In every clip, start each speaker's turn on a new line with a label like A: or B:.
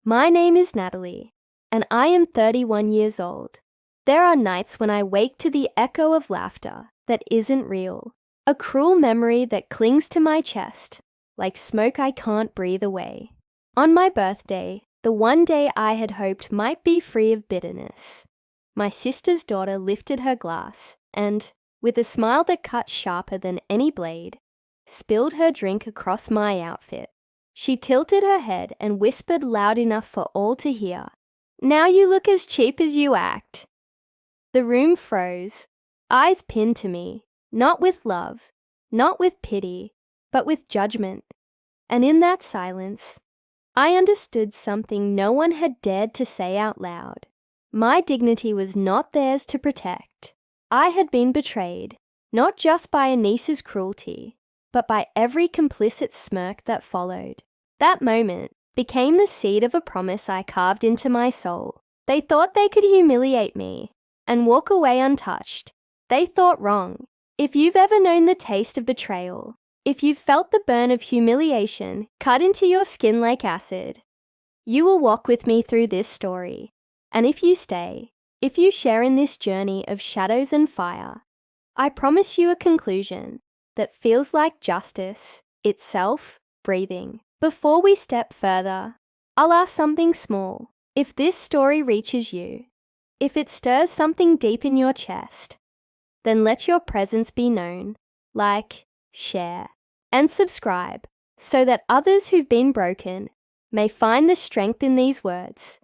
A: My name is Natalie, and I am 31 years old. There are nights when I wake to the echo of laughter that isn't real, a cruel memory that clings to my chest like smoke I can't breathe away. On my birthday, the one day I had hoped might be free of bitterness, my sister's daughter lifted her glass and, with a smile that cut sharper than any blade, spilled her drink across my outfit. She tilted her head and whispered loud enough for all to hear, "Now you look as cheap as you act." The room froze, eyes pinned to me, not with love, not with pity, but with judgment. And in that silence, I understood something no one had dared to say out loud. My dignity was not theirs to protect. I had been betrayed, not just by a niece's cruelty, but by every complicit smirk that followed. That moment became the seed of a promise I carved into my soul. They thought they could humiliate me and walk away untouched. They thought wrong. If you've ever known the taste of betrayal, if you've felt the burn of humiliation cut into your skin like acid, you will walk with me through this story. And if you stay, if you share in this journey of shadows and fire, I promise you a conclusion that feels like justice itself breathing. Before we step further, I'll ask something small. If this story reaches you, if it stirs something deep in your chest, then let your presence be known. Like, share, and subscribe so that others who've been broken may find the strength in these words,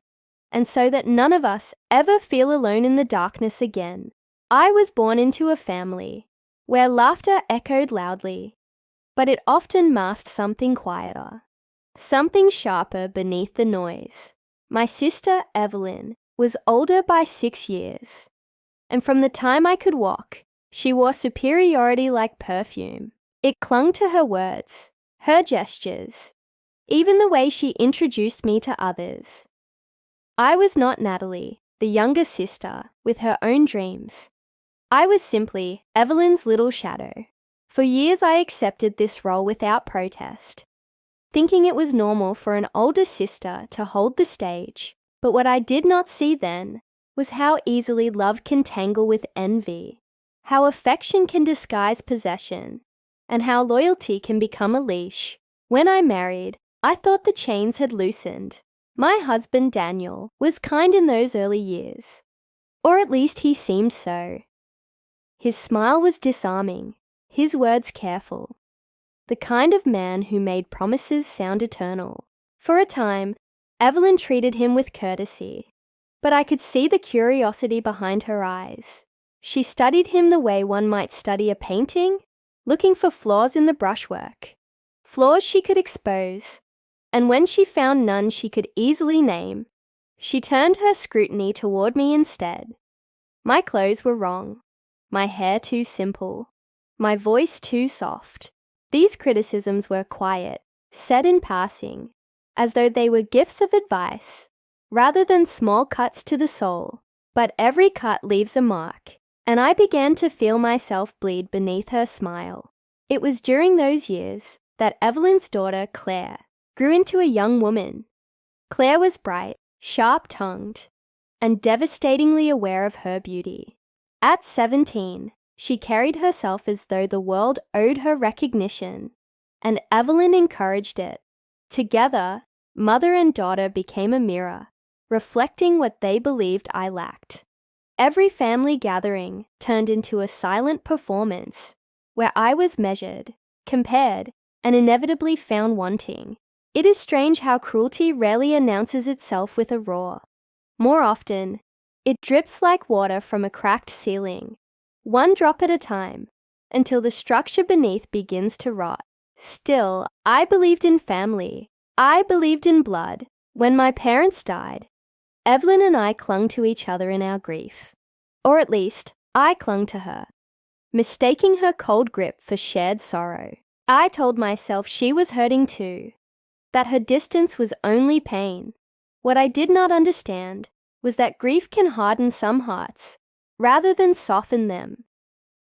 A: and so that none of us ever feel alone in the darkness again. I was born into a family where laughter echoed loudly, but it often masked something quieter, something sharper beneath the noise. My sister, Evelyn, was older by 6 years, and from the time I could walk, she wore superiority like perfume. It clung to her words, her gestures, even the way she introduced me to others. I was not Natalie, the younger sister, with her own dreams. I was simply Evelyn's little shadow. For years I accepted this role without protest, thinking it was normal for an older sister to hold the stage. But what I did not see then was how easily love can tangle with envy, how affection can disguise possession, and how loyalty can become a leash. When I married, I thought the chains had loosened. My husband, Daniel, was kind in those early years, or at least he seemed so. His smile was disarming, his words careful, the kind of man who made promises sound eternal. For a time, Evelyn treated him with courtesy, but I could see the curiosity behind her eyes. She studied him the way one might study a painting, looking for flaws in the brushwork, flaws she could expose, and when she found none she could easily name, she turned her scrutiny toward me instead. My clothes were wrong, my hair too simple, my voice too soft. These criticisms were quiet, said in passing, as though they were gifts of advice, rather than small cuts to the soul. But every cut leaves a mark, and I began to feel myself bleed beneath her smile. It was during those years that Evelyn's daughter, Claire, grew into a young woman. Claire was bright, sharp-tongued, and devastatingly aware of her beauty. At 17, she carried herself as though the world owed her recognition, and Evelyn encouraged it. Together, mother and daughter became a mirror, reflecting what they believed I lacked. Every family gathering turned into a silent performance where I was measured, compared, and inevitably found wanting. It is strange how cruelty rarely announces itself with a roar. More often, it drips like water from a cracked ceiling, one drop at a time, until the structure beneath begins to rot. Still, I believed in family. I believed in blood. When my parents died, Evelyn and I clung to each other in our grief. Or at least, I clung to her, mistaking her cold grip for shared sorrow. I told myself she was hurting too, that her distance was only pain. What I did not understand was that grief can harden some hearts, rather than soften them.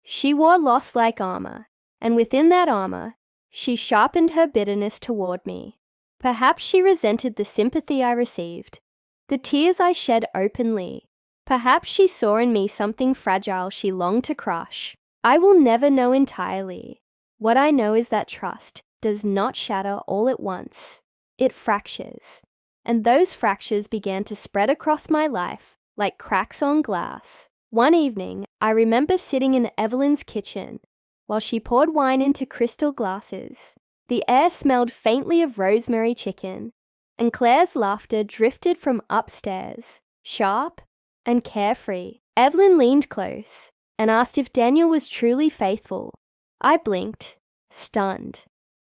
A: She wore loss like armor, and within that armor, she sharpened her bitterness toward me. Perhaps she resented the sympathy I received, the tears I shed openly. Perhaps she saw in me something fragile she longed to crush. I will never know entirely. What I know is that trust does not shatter all at once. It fractures. And those fractures began to spread across my life like cracks on glass. One evening, I remember sitting in Evelyn's kitchen while she poured wine into crystal glasses. The air smelled faintly of rosemary chicken, and Claire's laughter drifted from upstairs, sharp and carefree. Evelyn leaned close and asked if Daniel was truly faithful. I blinked, stunned,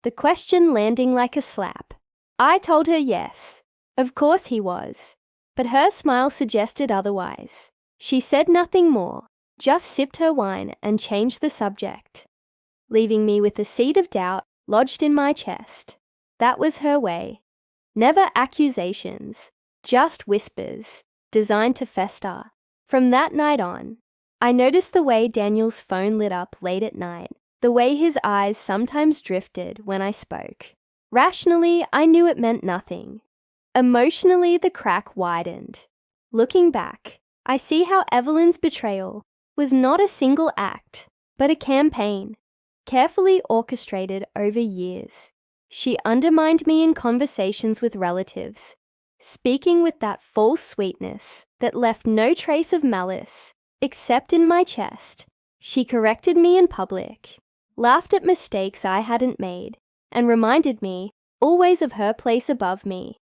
A: the question landing like a slap. I told her yes, of course he was, but her smile suggested otherwise. She said nothing more, just sipped her wine and changed the subject, leaving me with a seed of doubt lodged in my chest. That was her way. Never accusations, just whispers, designed to fester. From that night on, I noticed the way Daniel's phone lit up late at night, the way his eyes sometimes drifted when I spoke. Rationally, I knew it meant nothing. Emotionally, the crack widened. Looking back, I see how Evelyn's betrayal was not a single act, but a campaign, carefully orchestrated over years. She undermined me in conversations with relatives, speaking with that false sweetness that left no trace of malice, except in my chest. She corrected me in public, laughed at mistakes I hadn't made, and reminded me always of her place above me.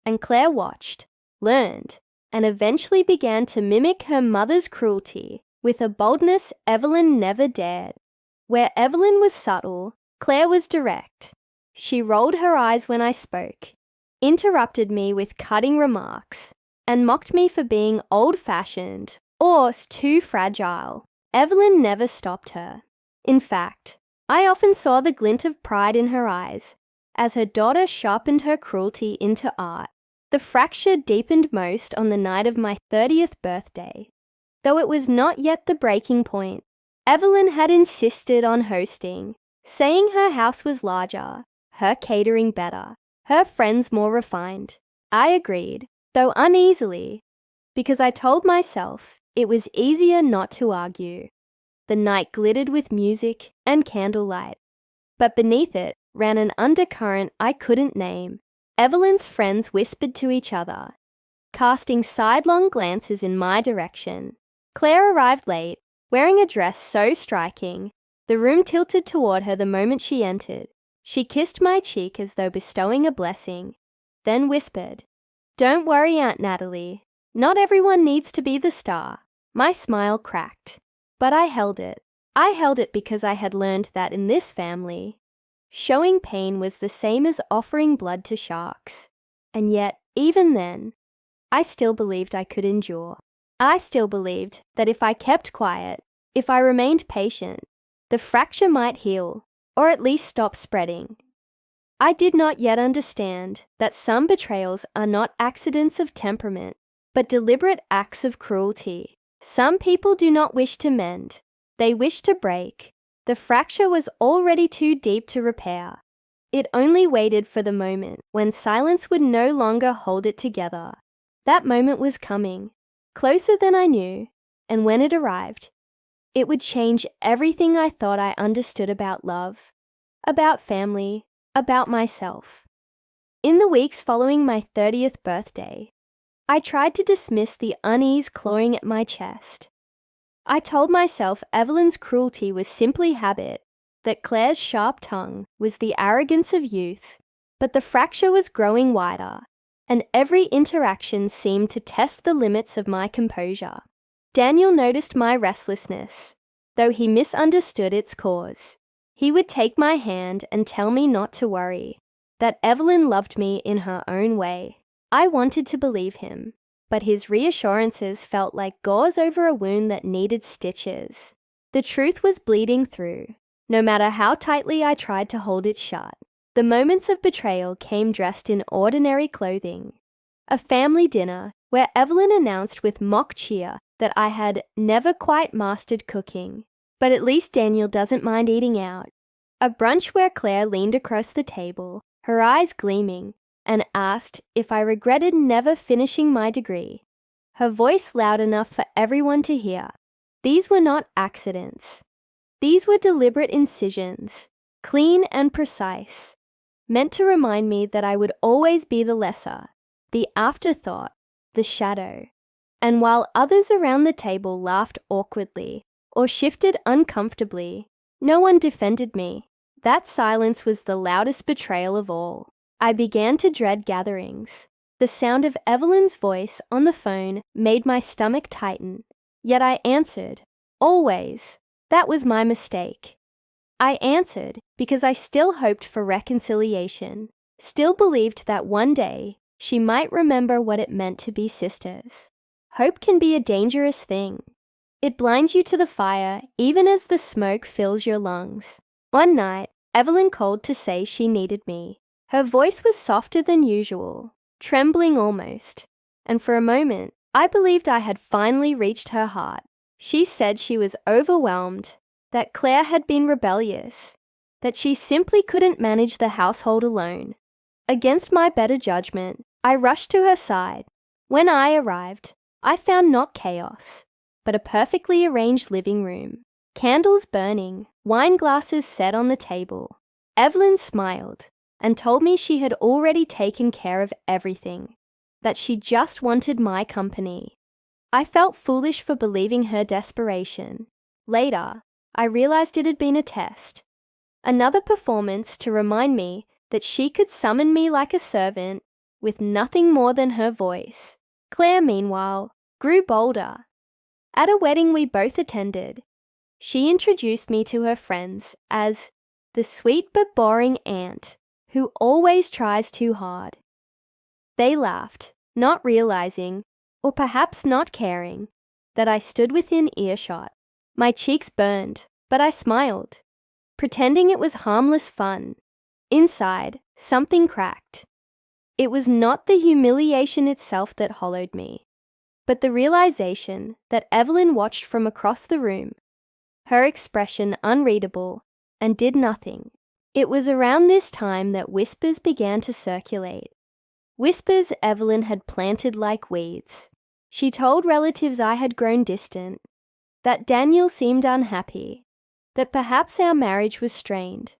A: And Claire watched, learned, and eventually began to mimic her mother's cruelty with a boldness Evelyn never dared. Where Evelyn was subtle, Claire was direct. She rolled her eyes when I spoke, interrupted me with cutting remarks, and mocked me for being old-fashioned or too fragile. Evelyn never stopped her. In fact, I often saw the glint of pride in her eyes as her daughter sharpened her cruelty into art. The fracture deepened most on the night of my 30th birthday. Though it was not yet the breaking point, Evelyn had insisted on hosting, saying her house was larger, her catering better, her friends more refined. I agreed, though uneasily, because I told myself it was easier not to argue. The night glittered with music and candlelight, but beneath it ran an undercurrent I couldn't name. Evelyn's friends whispered to each other, casting sidelong glances in my direction. Claire arrived late, wearing a dress so striking, the room tilted toward her the moment she entered. She kissed my cheek as though bestowing a blessing, then whispered, "Don't worry, Aunt Natalie. Not everyone needs to be the star." My smile cracked, but I held it. I held it because I had learned that in this family, showing pain was the same as offering blood to sharks. And yet, even then, I still believed I could endure. I still believed that if I kept quiet, if I remained patient, the fracture might heal, or at least stop spreading. I did not yet understand that some betrayals are not accidents of temperament, but deliberate acts of cruelty. Some people do not wish to mend, they wish to break. The fracture was already too deep to repair. It only waited for the moment when silence would no longer hold it together. That moment was coming, closer than I knew, and when it arrived, it would change everything I thought I understood about love, about family, about myself. In the weeks following my 30th birthday, I tried to dismiss the unease clawing at my chest. I told myself Evelyn's cruelty was simply habit, that Claire's sharp tongue was the arrogance of youth, but the fracture was growing wider, and every interaction seemed to test the limits of my composure. Daniel noticed my restlessness, though he misunderstood its cause. He would take my hand and tell me not to worry, that Evelyn loved me in her own way. I wanted to believe him, but his reassurances felt like gauze over a wound that needed stitches. The truth was bleeding through, no matter how tightly I tried to hold it shut. The moments of betrayal came dressed in ordinary clothing. A family dinner where Evelyn announced with mock cheer that I had never quite mastered cooking, but at least Daniel doesn't mind eating out. A brunch where Claire leaned across the table, her eyes gleaming, and asked if I regretted never finishing my degree, her voice loud enough for everyone to hear. These were not accidents. These were deliberate incisions, clean and precise, meant to remind me that I would always be the lesser, the afterthought, the shadow. And while others around the table laughed awkwardly or shifted uncomfortably, no one defended me. That silence was the loudest betrayal of all. I began to dread gatherings. The sound of Evelyn's voice on the phone made my stomach tighten. Yet I answered, always. That was my mistake. I answered because I still hoped for reconciliation, still believed that one day she might remember what it meant to be sisters. Hope can be a dangerous thing. It blinds you to the fire even as the smoke fills your lungs. One night, Evelyn called to say she needed me. Her voice was softer than usual, trembling almost, and for a moment, I believed I had finally reached her heart. She said she was overwhelmed, that Claire had been rebellious, that she simply couldn't manage the household alone. Against my better judgment, I rushed to her side. When I arrived, I found not chaos, but a perfectly arranged living room. Candles burning, wine glasses set on the table. Evelyn smiled and told me she had already taken care of everything, that she just wanted my company. I felt foolish for believing her desperation. Later, I realized it had been a test, another performance to remind me that she could summon me like a servant with nothing more than her voice. Claire, meanwhile, grew bolder. At a wedding we both attended, she introduced me to her friends as the sweet but boring aunt who always tries too hard. They laughed, not realizing, or perhaps not caring, that I stood within earshot. My cheeks burned, but I smiled, pretending it was harmless fun. Inside, something cracked. It was not the humiliation itself that hollowed me, but the realization that Evelyn watched from across the room, her expression unreadable, and did nothing. It was around this time that whispers began to circulate. Whispers Evelyn had planted like weeds. She told relatives I had grown distant, that Daniel seemed unhappy, that perhaps our marriage was strained.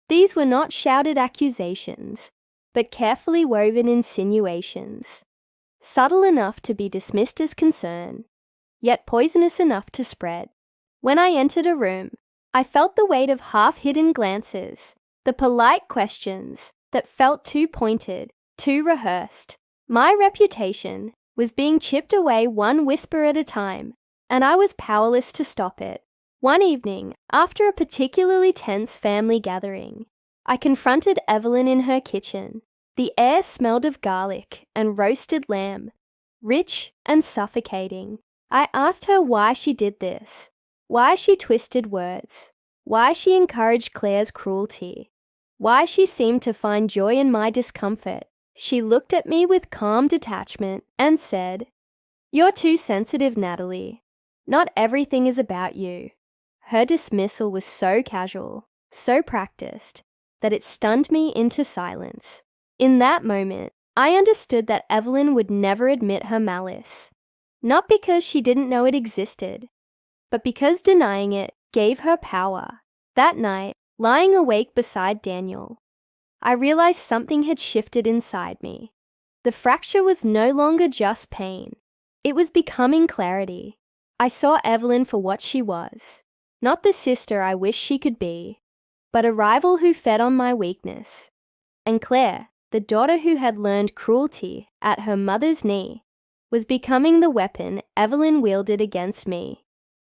A: These were not shouted accusations, but carefully woven insinuations, subtle enough to be dismissed as concern, yet poisonous enough to spread. When I entered a room, I felt the weight of half-hidden glances, the polite questions that felt too pointed, too rehearsed. My reputation was being chipped away one whisper at a time, and I was powerless to stop it. One evening, after a particularly tense family gathering, I confronted Evelyn in her kitchen. The air smelled of garlic and roasted lamb, rich and suffocating. I asked her why she did this, why she twisted words, why she encouraged Claire's cruelty, why she seemed to find joy in my discomfort. She looked at me with calm detachment and said, "You're too sensitive, Natalie. Not everything is about you." Her dismissal was so casual, so practiced, that it stunned me into silence. In that moment, I understood that Evelyn would never admit her malice, not because she didn't know it existed, but because denying it gave her power. That night, lying awake beside Daniel, I realized something had shifted inside me. The fracture was no longer just pain. It was becoming clarity. I saw Evelyn for what she was, not the sister I wished she could be, but a rival who fed on my weakness. And Claire, the daughter who had learned cruelty at her mother's knee, was becoming the weapon Evelyn wielded against me.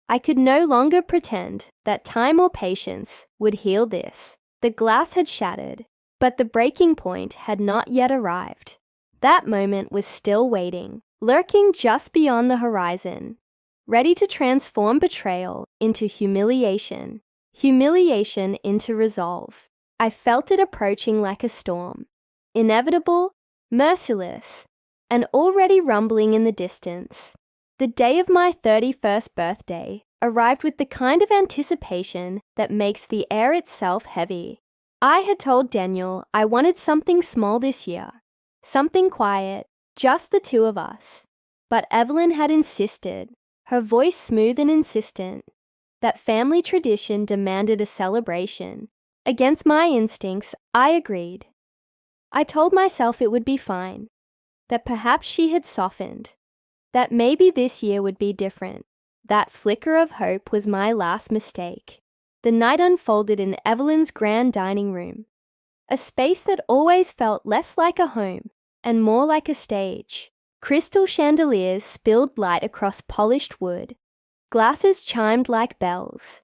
A: I could no longer pretend that time or patience would heal this. The glass had shattered, but the breaking point had not yet arrived. That moment was still waiting, lurking just beyond the horizon, ready to transform betrayal into humiliation, humiliation into resolve. I felt it approaching like a storm, inevitable, merciless, and already rumbling in the distance. The day of my 31st birthday arrived with the kind of anticipation that makes the air itself heavy. I had told Daniel I wanted something small this year, something quiet, just the two of us. But Evelyn had insisted, her voice smooth and insistent, that family tradition demanded a celebration. Against my instincts, I agreed. I told myself it would be fine, that perhaps she had softened, that maybe this year would be different. That flicker of hope was my last mistake. The night unfolded in Evelyn's grand dining room, a space that always felt less like a home and more like a stage. Crystal chandeliers spilled light across polished wood, glasses chimed like bells,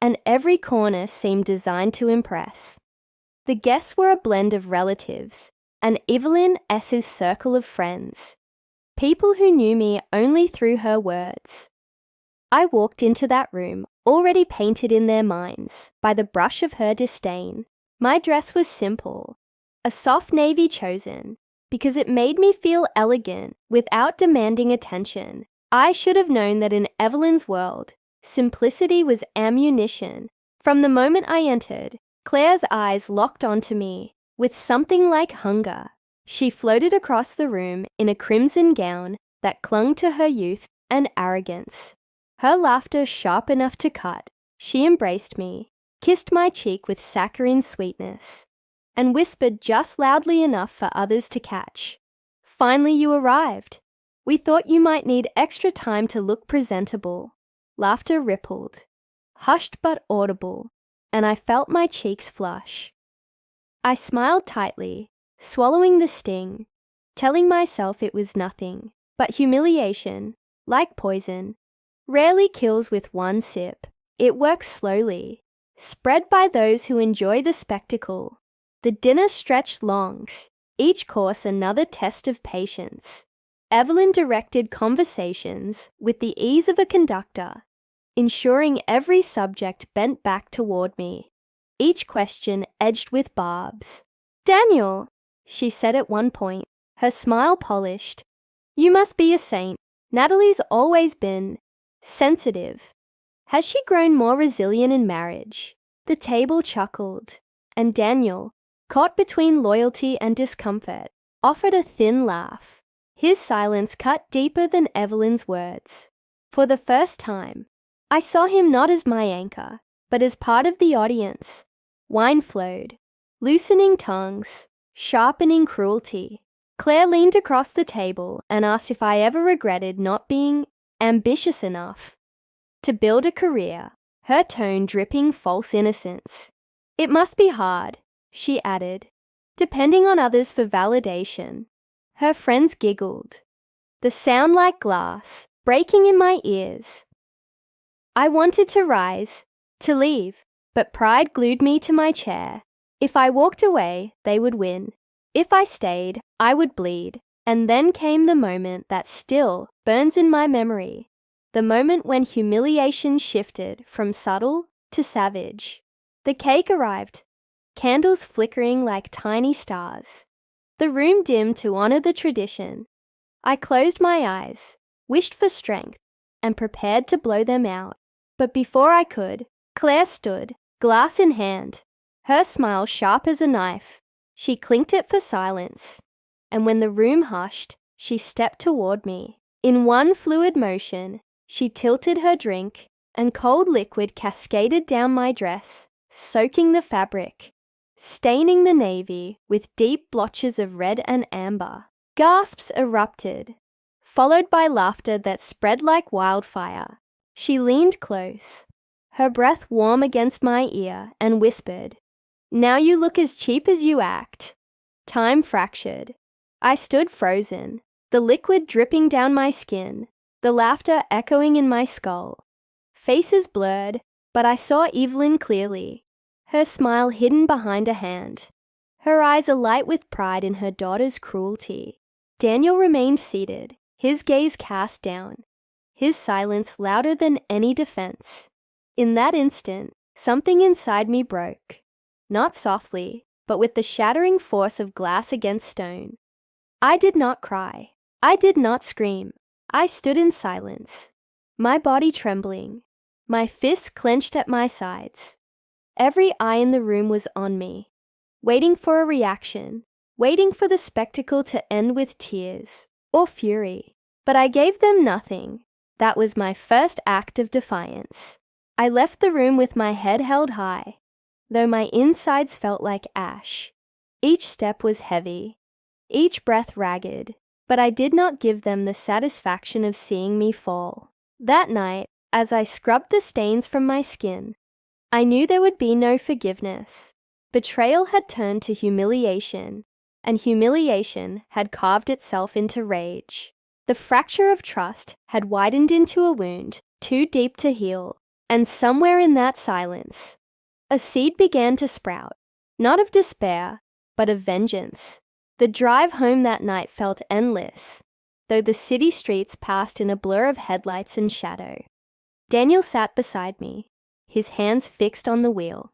A: and every corner seemed designed to impress. The guests were a blend of relatives and Evelyn S.'s circle of friends, people who knew me only through her words. I walked into that room, already painted in their minds by the brush of her disdain. My dress was simple, a soft navy chosen, because it made me feel elegant without demanding attention. I should have known that in Evelyn's world, simplicity was ammunition. From the moment I entered, Claire's eyes locked onto me with something like hunger. She floated across the room in a crimson gown that clung to her youth and arrogance. Her laughter sharp enough to cut, she embraced me, kissed my cheek with saccharine sweetness, and whispered just loudly enough for others to catch. "Finally you arrived. We thought you might need extra time to look presentable." Laughter rippled, hushed but audible, and I felt my cheeks flush. I smiled tightly, swallowing the sting, telling myself it was nothing. But humiliation, like poison, rarely kills with one sip. It works slowly, spread by those who enjoy the spectacle. The dinner stretched longs, each course another test of patience. Evelyn directed conversations with the ease of a conductor, ensuring every subject bent back toward me, each question edged with barbs. "Daniel," she said at one point, her smile polished, "you must be a saint. Natalie's always been sensitive. Has she grown more resilient in marriage?" The table chuckled, and Daniel, caught between loyalty and discomfort, offered a thin laugh. His silence cut deeper than Evelyn's words. For the first time, I saw him not as my anchor, but as part of the audience. Wine flowed, loosening tongues, sharpening cruelty. Claire leaned across the table and asked if I ever regretted not being ambitious enough to build a career, her tone dripping false innocence. "It must be hard," she added, "depending on others for validation." Her friends giggled, the sound like glass breaking in my ears. I wanted to rise, to leave, but pride glued me to my chair. If I walked away, they would win. If I stayed, I would bleed. And then came the moment that still burns in my memory, the moment when humiliation shifted from subtle to savage. The cake arrived, candles flickering like tiny stars. The room dimmed to honor the tradition. I closed my eyes, wished for strength, and prepared to blow them out. But before I could, Claire stood, glass in hand, her smile sharp as a knife. She clinked it for silence, and when the room hushed, she stepped toward me. In one fluid motion, she tilted her drink, and cold liquid cascaded down my dress, soaking the fabric, staining the navy with deep blotches of red and amber. Gasps erupted, followed by laughter that spread like wildfire. She leaned close, her breath warm against my ear, and whispered, "Now you look as cheap as you act." Time fractured. I stood frozen, the liquid dripping down my skin, the laughter echoing in my skull. Faces blurred, but I saw Evelyn clearly, her smile hidden behind a hand, her eyes alight with pride in her daughter's cruelty. Daniel remained seated, his gaze cast down, his silence louder than any defense. In that instant, something inside me broke, not softly, but with the shattering force of glass against stone. I did not cry. I did not scream. I stood in silence, my body trembling, my fists clenched at my sides. Every eye in the room was on me, waiting for a reaction, waiting for the spectacle to end with tears or fury. But I gave them nothing. That was my first act of defiance. I left the room with my head held high, though my insides felt like ash. Each step was heavy, each breath ragged, but I did not give them the satisfaction of seeing me fall. That night, as I scrubbed the stains from my skin, I knew there would be no forgiveness. Betrayal had turned to humiliation, and humiliation had carved itself into rage. The fracture of trust had widened into a wound too deep to heal, and somewhere in that silence, a seed began to sprout, not of despair, but of vengeance. The drive home that night felt endless, though the city streets passed in a blur of headlights and shadow. Daniel sat beside me, his hands fixed on the wheel,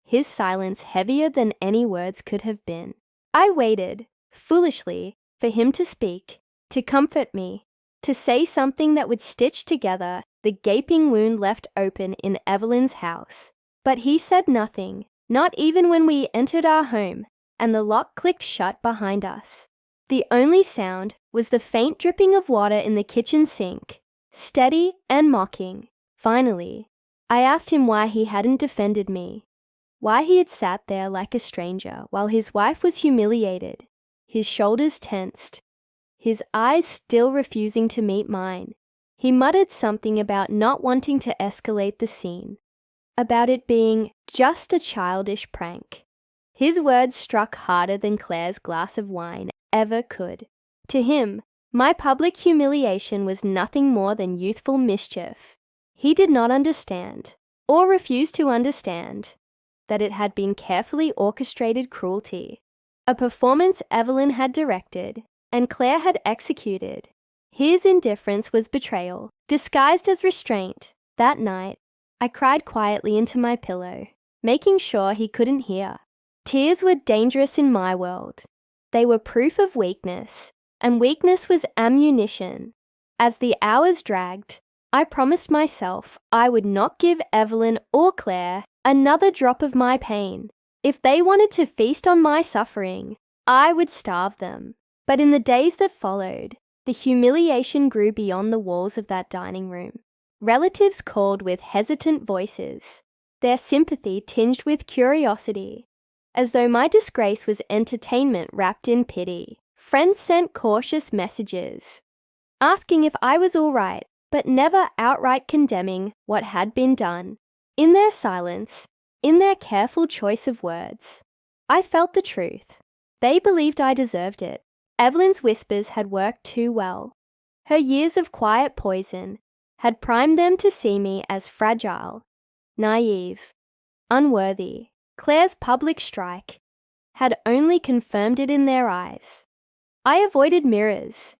A: his silence heavier than any words could have been. I waited, foolishly, for him to speak, to comfort me, to say something that would stitch together the gaping wound left open in Evelyn's house. But he said nothing, not even when we entered our home and the lock clicked shut behind us. The only sound was the faint dripping of water in the kitchen sink, steady and mocking. Finally, I asked him why he hadn't defended me, why he had sat there like a stranger while his wife was humiliated, his shoulders tensed, his eyes still refusing to meet mine. He muttered something about not wanting to escalate the scene, about it being just a childish prank. His words struck harder than Claire's glass of wine ever could. To him, my public humiliation was nothing more than youthful mischief. He did not understand, or refuse to understand, that it had been carefully orchestrated cruelty, a performance Evelyn had directed and Claire had executed. His indifference was betrayal, disguised as restraint. That night, I cried quietly into my pillow, making sure he couldn't hear. Tears were dangerous in my world. They were proof of weakness, and weakness was ammunition. As the hours dragged, I promised myself I would not give Evelyn or Claire another drop of my pain. If they wanted to feast on my suffering, I would starve them. But in the days that followed, the humiliation grew beyond the walls of that dining room. Relatives called with hesitant voices, their sympathy tinged with curiosity, as though my disgrace was entertainment wrapped in pity. Friends sent cautious messages, asking if I was all right, but never outright condemning what had been done. In their silence, in their careful choice of words, I felt the truth. They believed I deserved it. Evelyn's whispers had worked too well. Her years of quiet poison had primed them to see me as fragile, naive, unworthy. Claire's public strike had only confirmed it in their eyes. I avoided mirrors,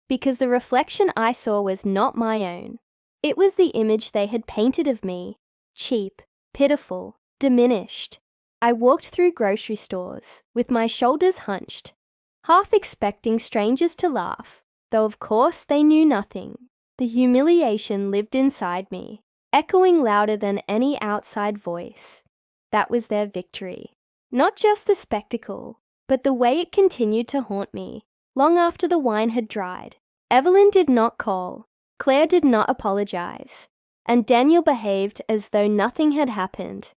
A: because the reflection I saw was not my own. It was the image they had painted of me, cheap, pitiful, diminished. I walked through grocery stores with my shoulders hunched, half expecting strangers to laugh, though of course they knew nothing. The humiliation lived inside me, echoing louder than any outside voice. That was their victory. Not just the spectacle, but the way it continued to haunt me, long after the wine had dried. Evelyn did not call, Claire did not apologize, and Daniel behaved as though nothing had happened,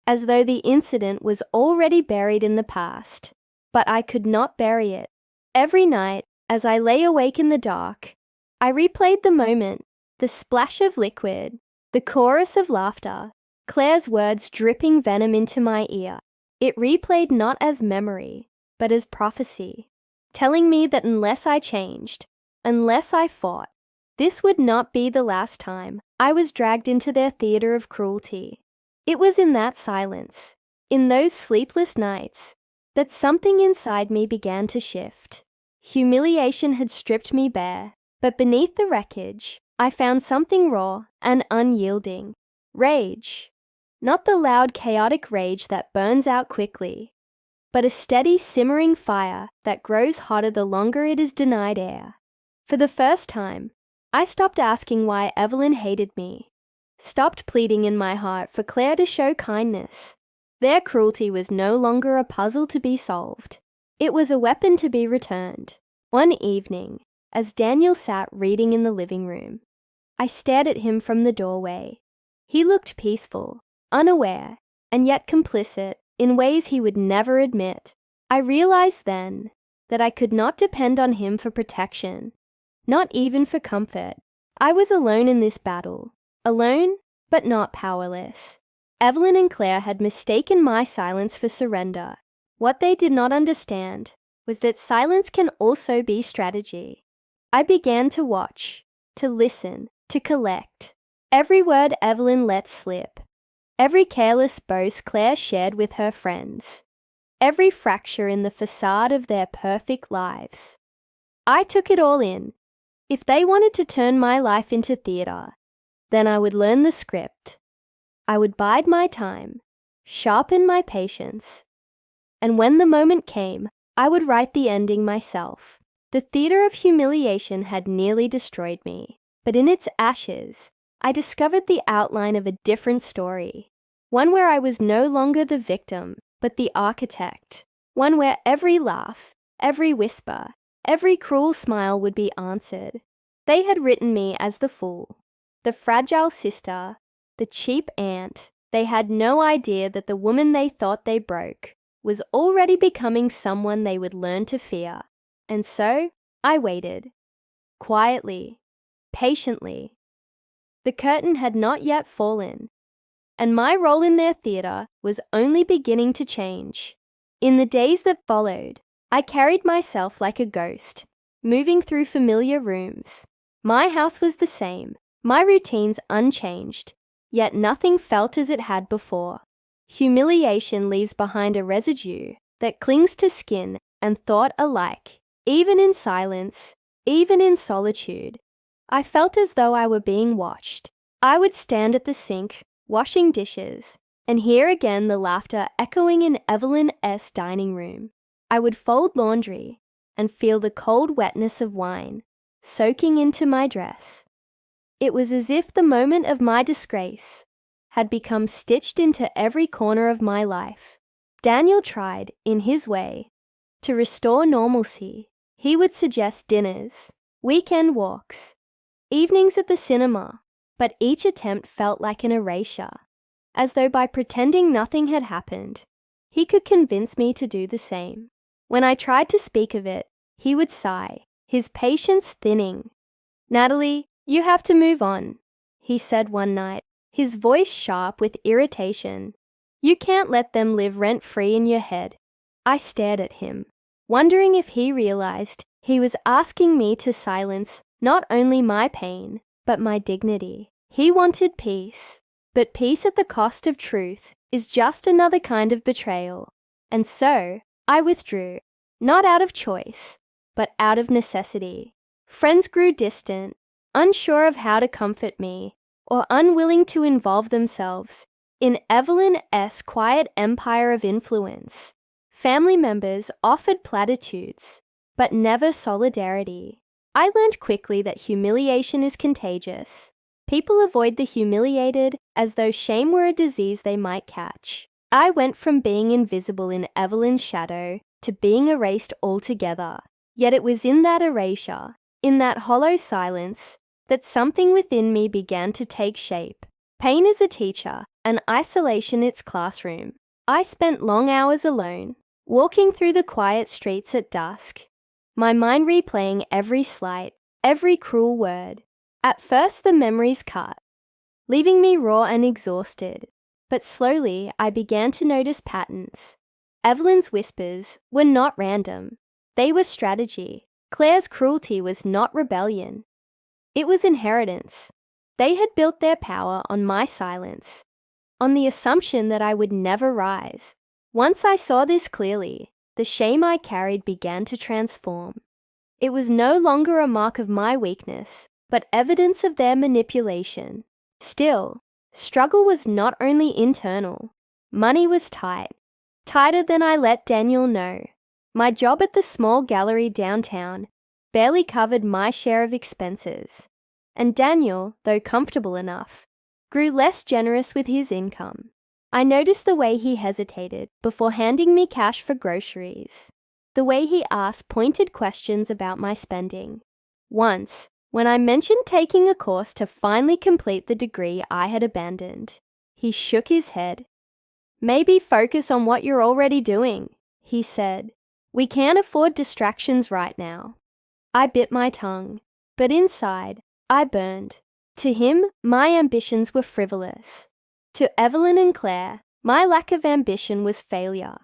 A: as though the incident was already buried in the past. But I could not bury it. Every night, as I lay awake in the dark, I replayed the moment, the splash of liquid, the chorus of laughter, Claire's words dripping venom into my ear. It replayed not as memory, but as prophecy, telling me that unless I changed, unless I fought, this would not be the last time I was dragged into their theater of cruelty. It was in that silence, in those sleepless nights, that something inside me began to shift. Humiliation had stripped me bare, but beneath the wreckage, I found something raw and unyielding. Rage. Not the loud, chaotic rage that burns out quickly, but a steady, simmering fire that grows hotter the longer it is denied air. For the first time, I stopped asking why Evelyn hated me, stopped pleading in my heart for Claire to show kindness. Their cruelty was no longer a puzzle to be solved. It was a weapon to be returned. One evening, as Daniel sat reading in the living room, I stared at him from the doorway. He looked peaceful, unaware, and yet complicit in ways he would never admit. I realized then that I could not depend on him for protection, not even for comfort. I was alone in this battle, alone but not powerless. Evelyn and Claire had mistaken my silence for surrender. What they did not understand was that silence can also be strategy. I began to watch, to listen, to collect. Every word Evelyn let slip, every careless boast Claire shared with her friends, every fracture in the facade of their perfect lives. I took it all in. If they wanted to turn my life into theater, then I would learn the script. I would bide my time, sharpen my patience, and when the moment came, I would write the ending myself. The theater of humiliation had nearly destroyed me, but in its ashes, I discovered the outline of a different story, one where I was no longer the victim, but the architect, one where every laugh, every whisper, every cruel smile would be answered. They had written me as the fool, the fragile sister, the cheap aunt. They had no idea that the woman they thought they broke was already becoming someone they would learn to fear. And so, I waited. Quietly, patiently. The curtain had not yet fallen, and my role in their theater was only beginning to change. In the days that followed, I carried myself like a ghost, moving through familiar rooms. My house was the same, my routines unchanged, yet nothing felt as it had before. Humiliation leaves behind a residue that clings to skin and thought alike, even in silence, even in solitude. I felt as though I were being watched. I would stand at the sink, washing dishes, and hear again the laughter echoing in Evelyn's dining room. I would fold laundry and feel the cold wetness of wine soaking into my dress. It was as if the moment of my disgrace had become stitched into every corner of my life. Daniel tried, in his way, to restore normalcy. He would suggest dinners, weekend walks, evenings at the cinema, but each attempt felt like an erasure, as though by pretending nothing had happened, he could convince me to do the same. When I tried to speak of it, he would sigh, his patience thinning. "Natalie, you have to move on," he said one night, his voice sharp with irritation. "You can't let them live rent-free in your head." I stared at him, wondering if he realized he was asking me to silence not only my pain, but my dignity. He wanted peace, but peace at the cost of truth is just another kind of betrayal. And so, I withdrew, not out of choice, but out of necessity. Friends grew distant, unsure of how to comfort me, or unwilling to involve themselves in Evelyn's quiet empire of influence. Family members offered platitudes, but never solidarity. I learned quickly that humiliation is contagious. People avoid the humiliated as though shame were a disease they might catch. I went from being invisible in Evelyn's shadow to being erased altogether. Yet it was in that erasure, in that hollow silence, that something within me began to take shape. Pain is a teacher, and isolation its classroom. I spent long hours alone, walking through the quiet streets at dusk, my mind replaying every slight, every cruel word. At first the memories cut, leaving me raw and exhausted, but slowly I began to notice patterns. Evelyn's whispers were not random. They were strategy. Claire's cruelty was not rebellion. It was inheritance. They had built their power on my silence, on the assumption that I would never rise. Once I saw this clearly, the shame I carried began to transform. It was no longer a mark of my weakness, but evidence of their manipulation. Still, struggle was not only internal. Money was tight, tighter than I let Daniel know. My job at the small gallery downtown barely covered my share of expenses, and Daniel, though comfortable enough, grew less generous with his income. I noticed the way he hesitated before handing me cash for groceries. The way he asked pointed questions about my spending. Once, when I mentioned taking a course to finally complete the degree I had abandoned, he shook his head. "Maybe focus on what you're already doing," he said. "We can't afford distractions right now." I bit my tongue, but inside, I burned. To him, my ambitions were frivolous. To Evelyn and Claire, my lack of ambition was failure.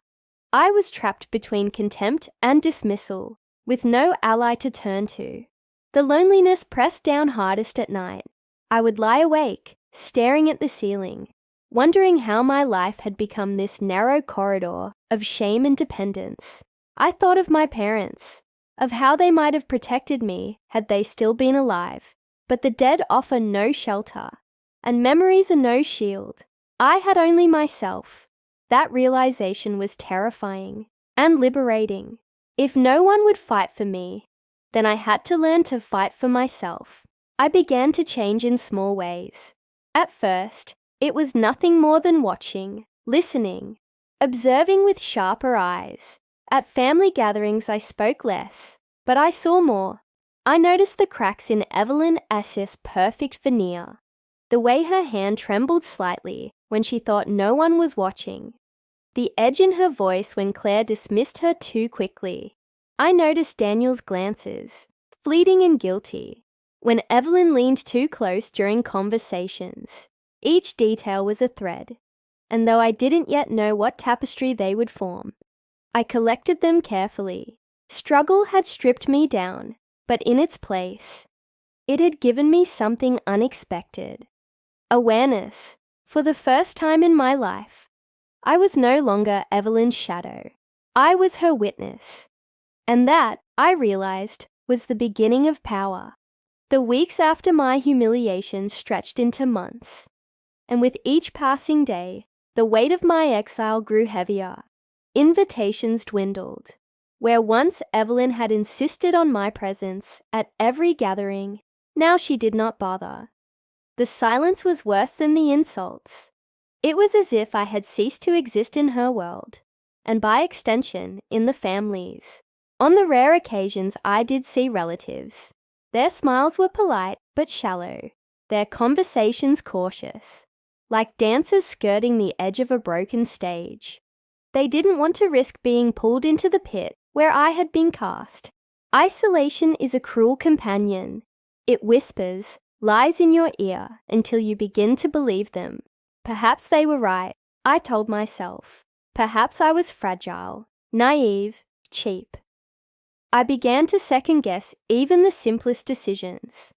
A: I was trapped between contempt and dismissal, with no ally to turn to. The loneliness pressed down hardest at night. I would lie awake, staring at the ceiling, wondering how my life had become this narrow corridor of shame and dependence. I thought of my parents, of how they might have protected me had they still been alive, but the dead offer no shelter, and memories are no shield. I had only myself. That realization was terrifying and liberating. If no one would fight for me, then I had to learn to fight for myself. I began to change in small ways. At first, it was nothing more than watching, listening, observing with sharper eyes. At family gatherings, I spoke less, but I saw more. I noticed the cracks in Evelyn Ass's perfect veneer, the way her hand trembled slightly when she thought no one was watching, the edge in her voice when Claire dismissed her too quickly. I noticed Daniel's glances, fleeting and guilty, when Evelyn leaned too close during conversations. Each detail was a thread, and though I didn't yet know what tapestry they would form, I collected them carefully. Struggle had stripped me down, but in its place, it had given me something unexpected. Awareness. For the first time in my life, I was no longer Evelyn's shadow. I was her witness. And that, I realized, was the beginning of power. The weeks after my humiliation stretched into months, and with each passing day, the weight of my exile grew heavier. Invitations dwindled. Where once Evelyn had insisted on my presence at every gathering, now she did not bother. The silence was worse than the insults. It was as if I had ceased to exist in her world, and by extension, in the family's. On the rare occasions I did see relatives, their smiles were polite but shallow, their conversations cautious, like dancers skirting the edge of a broken stage. They didn't want to risk being pulled into the pit where I had been cast. Isolation is a cruel companion. It whispers, lies in your ear until you begin to believe them. Perhaps they were right, I told myself. Perhaps I was fragile, naive, cheap. I began to second-guess even the simplest decisions.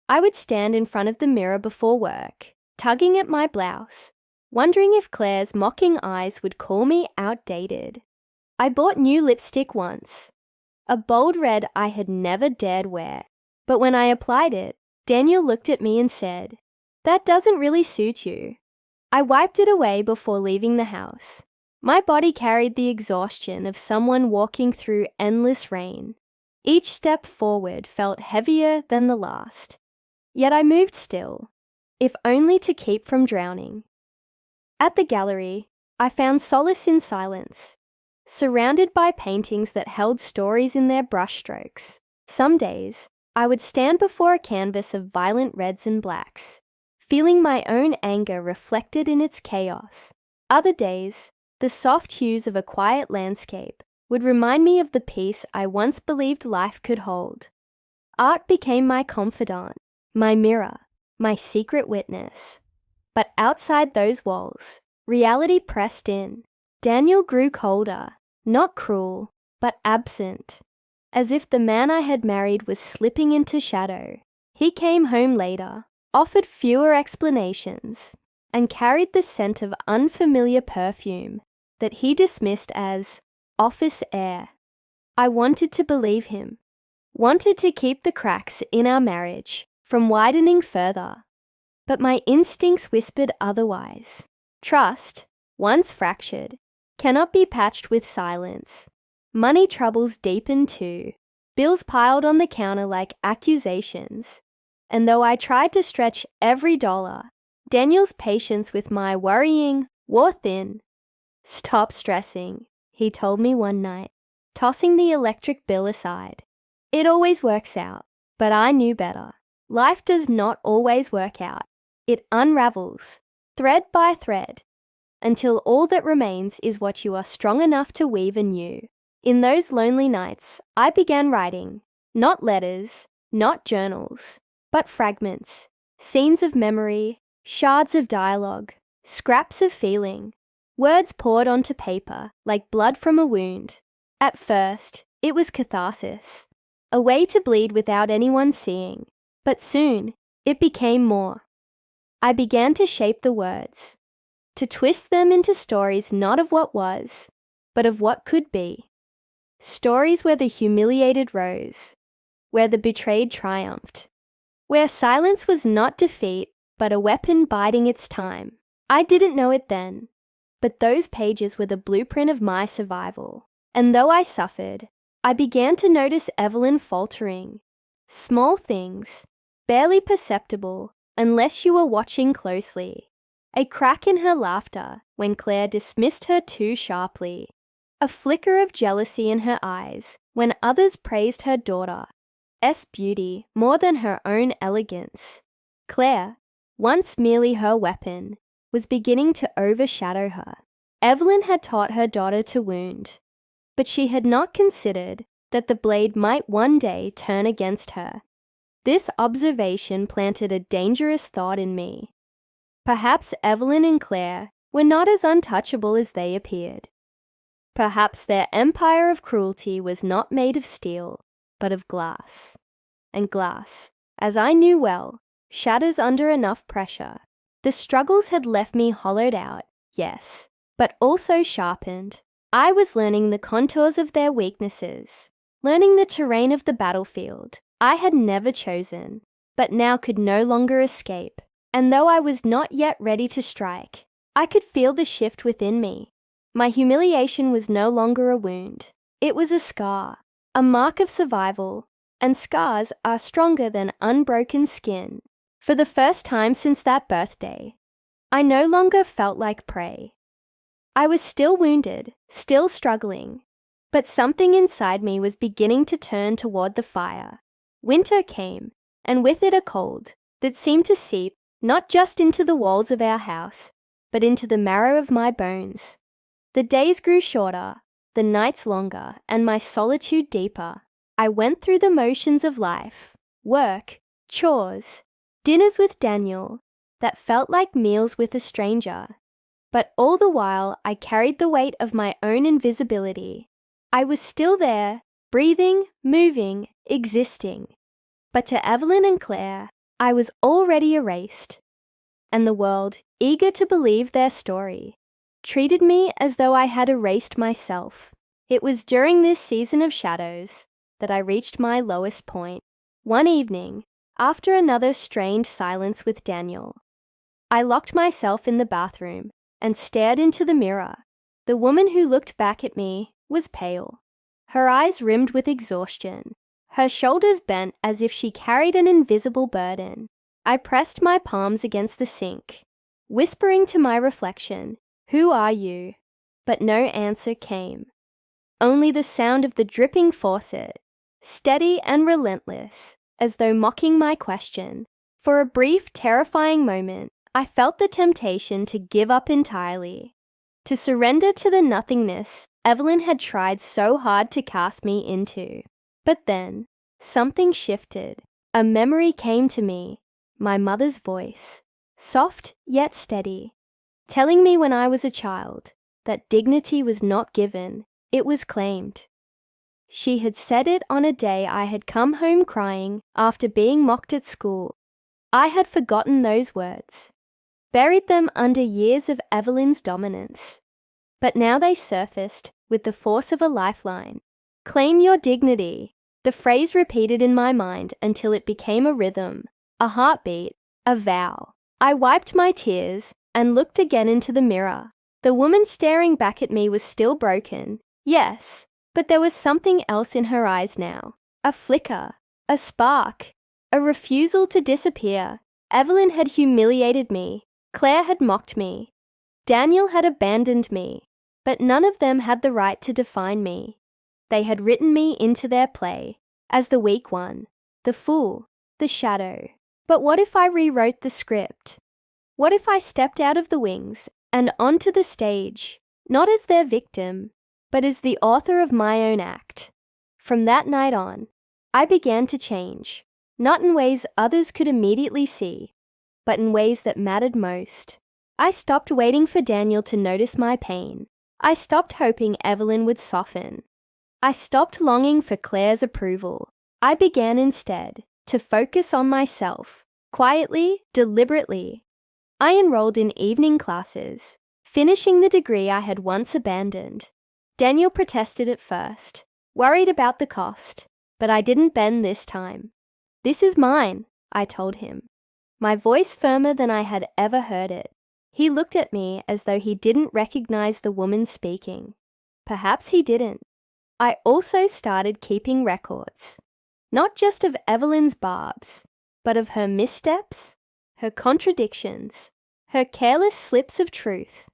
A: I would stand in front of the mirror before work, tugging at my blouse, wondering if Claire's mocking eyes would call me outdated. I bought new lipstick once, a bold red I had never dared wear, but when I applied it, Daniel looked at me and said, "That doesn't really suit you." I wiped it away before leaving the house. My body carried the exhaustion of someone walking through endless rain. Each step forward felt heavier than the last. Yet I moved still, if only to keep from drowning. At the gallery, I found solace in silence, surrounded by paintings that held stories in their brushstrokes. Some days, I would stand before a canvas of violent reds and blacks, feeling my own anger reflected in its chaos. Other days, the soft hues of a quiet landscape would remind me of the peace I once believed life could hold. Art became my confidant, my mirror, my secret witness. But outside those walls, reality pressed in. Daniel grew colder, not cruel, but absent, as if the man I had married was slipping into shadow. He came home later, offered fewer explanations, and carried the scent of unfamiliar perfume that he dismissed as office air. I wanted to believe him, wanted to keep the cracks in our marriage from widening further. But my instincts whispered otherwise. Trust, once fractured, cannot be patched with silence. Money troubles deepened too. Bills piled on the counter like accusations. And though I tried to stretch every dollar, Daniel's patience with my worrying Wore thin. Stop stressing, he told me one night, tossing the electric bill aside. It always works out, but I knew better. Life does not always work out. It unravels, thread by thread, until all that remains is what you are strong enough to weave anew. In those lonely nights, I began writing, not letters, not journals, but fragments, scenes of memory, shards of dialogue, scraps of feeling. Words poured onto paper like blood from a wound. At first, it was catharsis, a way to bleed without anyone seeing. But soon, it became more. I began to shape the words, to twist them into stories not of what was, but of what could be. Stories where the humiliated rose, where the betrayed triumphed, where silence was not defeat, but a weapon biding its time. I didn't know it then, but those pages were the blueprint of my survival. And though I suffered, I began to notice Evelyn faltering. Small things, barely perceptible unless you were watching closely. A crack in her laughter when Claire dismissed her too sharply. A flicker of jealousy in her eyes when others praised her daughter's beauty more than her own elegance. Claire, once merely her weapon, was beginning to overshadow her. Evelyn had taught her daughter to wound, but she had not considered that the blade might one day turn against her. This observation planted a dangerous thought in me. Perhaps Evelyn and Claire were not as untouchable as they appeared. Perhaps their empire of cruelty was not made of steel, but of glass. And glass, as I knew well, shatters under enough pressure. The struggles had left me hollowed out, yes, but also sharpened. I was learning the contours of their weaknesses, learning the terrain of the battlefield I had never chosen, but now could no longer escape. And though I was not yet ready to strike, I could feel the shift within me. My humiliation was no longer a wound. It was a scar, a mark of survival, and scars are stronger than unbroken skin. For the first time since that birthday, I no longer felt like prey. I was still wounded, still struggling, but something inside me was beginning to turn toward the fire. Winter came, and with it a cold that seemed to seep not just into the walls of our house, but into the marrow of my bones. The days grew shorter, the nights longer, and my solitude deeper. I went through the motions of life, work, chores, dinners with Daniel, that felt like meals with a stranger. But all the while, I carried the weight of my own invisibility. I was still there, breathing, moving, existing. But to Evelyn and Claire, I was already erased. And the world, eager to believe their story, treated me as though I had erased myself. It was during this season of shadows that I reached my lowest point. One evening, after another strained silence with Daniel, I locked myself in the bathroom and stared into the mirror. The woman who looked back at me was pale, her eyes rimmed with exhaustion, her shoulders bent as if she carried an invisible burden. I pressed my palms against the sink, whispering to my reflection, "Who are you?" But no answer came. Only the sound of the dripping faucet, steady and relentless, as though mocking my question. For a brief, terrifying moment, I felt the temptation to give up entirely, to surrender to the nothingness Evelyn had tried so hard to cast me into. But then, something shifted. A memory came to me, my mother's voice, soft yet steady, telling me when I was a child that dignity was not given, it was claimed. She had said it on a day I had come home crying after being mocked at school. I had forgotten those words, buried them under years of Evelyn's dominance. But now they surfaced with the force of a lifeline. "Claim your dignity," the phrase repeated in my mind until it became a rhythm, a heartbeat, a vow. I wiped my tears and looked again into the mirror. The woman staring back at me was still broken, yes, but there was something else in her eyes now. A flicker, a spark, a refusal to disappear. Evelyn had humiliated me. Claire had mocked me. Daniel had abandoned me, but none of them had the right to define me. They had written me into their play as the weak one, the fool, the shadow. But what if I rewrote the script? What if I stepped out of the wings and onto the stage, not as their victim, but as the author of my own act? From that night on, I began to change, not in ways others could immediately see, but in ways that mattered most. I stopped waiting for Daniel to notice my pain. I stopped hoping Evelyn would soften. I stopped longing for Claire's approval. I began instead to focus on myself, quietly, deliberately. I enrolled in evening classes, finishing the degree I had once abandoned. Daniel protested at first, worried about the cost, but I didn't bend this time. "This is mine," I told him, my voice firmer than I had ever heard it. He looked at me as though he didn't recognize the woman speaking. Perhaps he didn't. I also started keeping records, not just of Evelyn's barbs, but of her missteps, her contradictions, her careless slips of truth.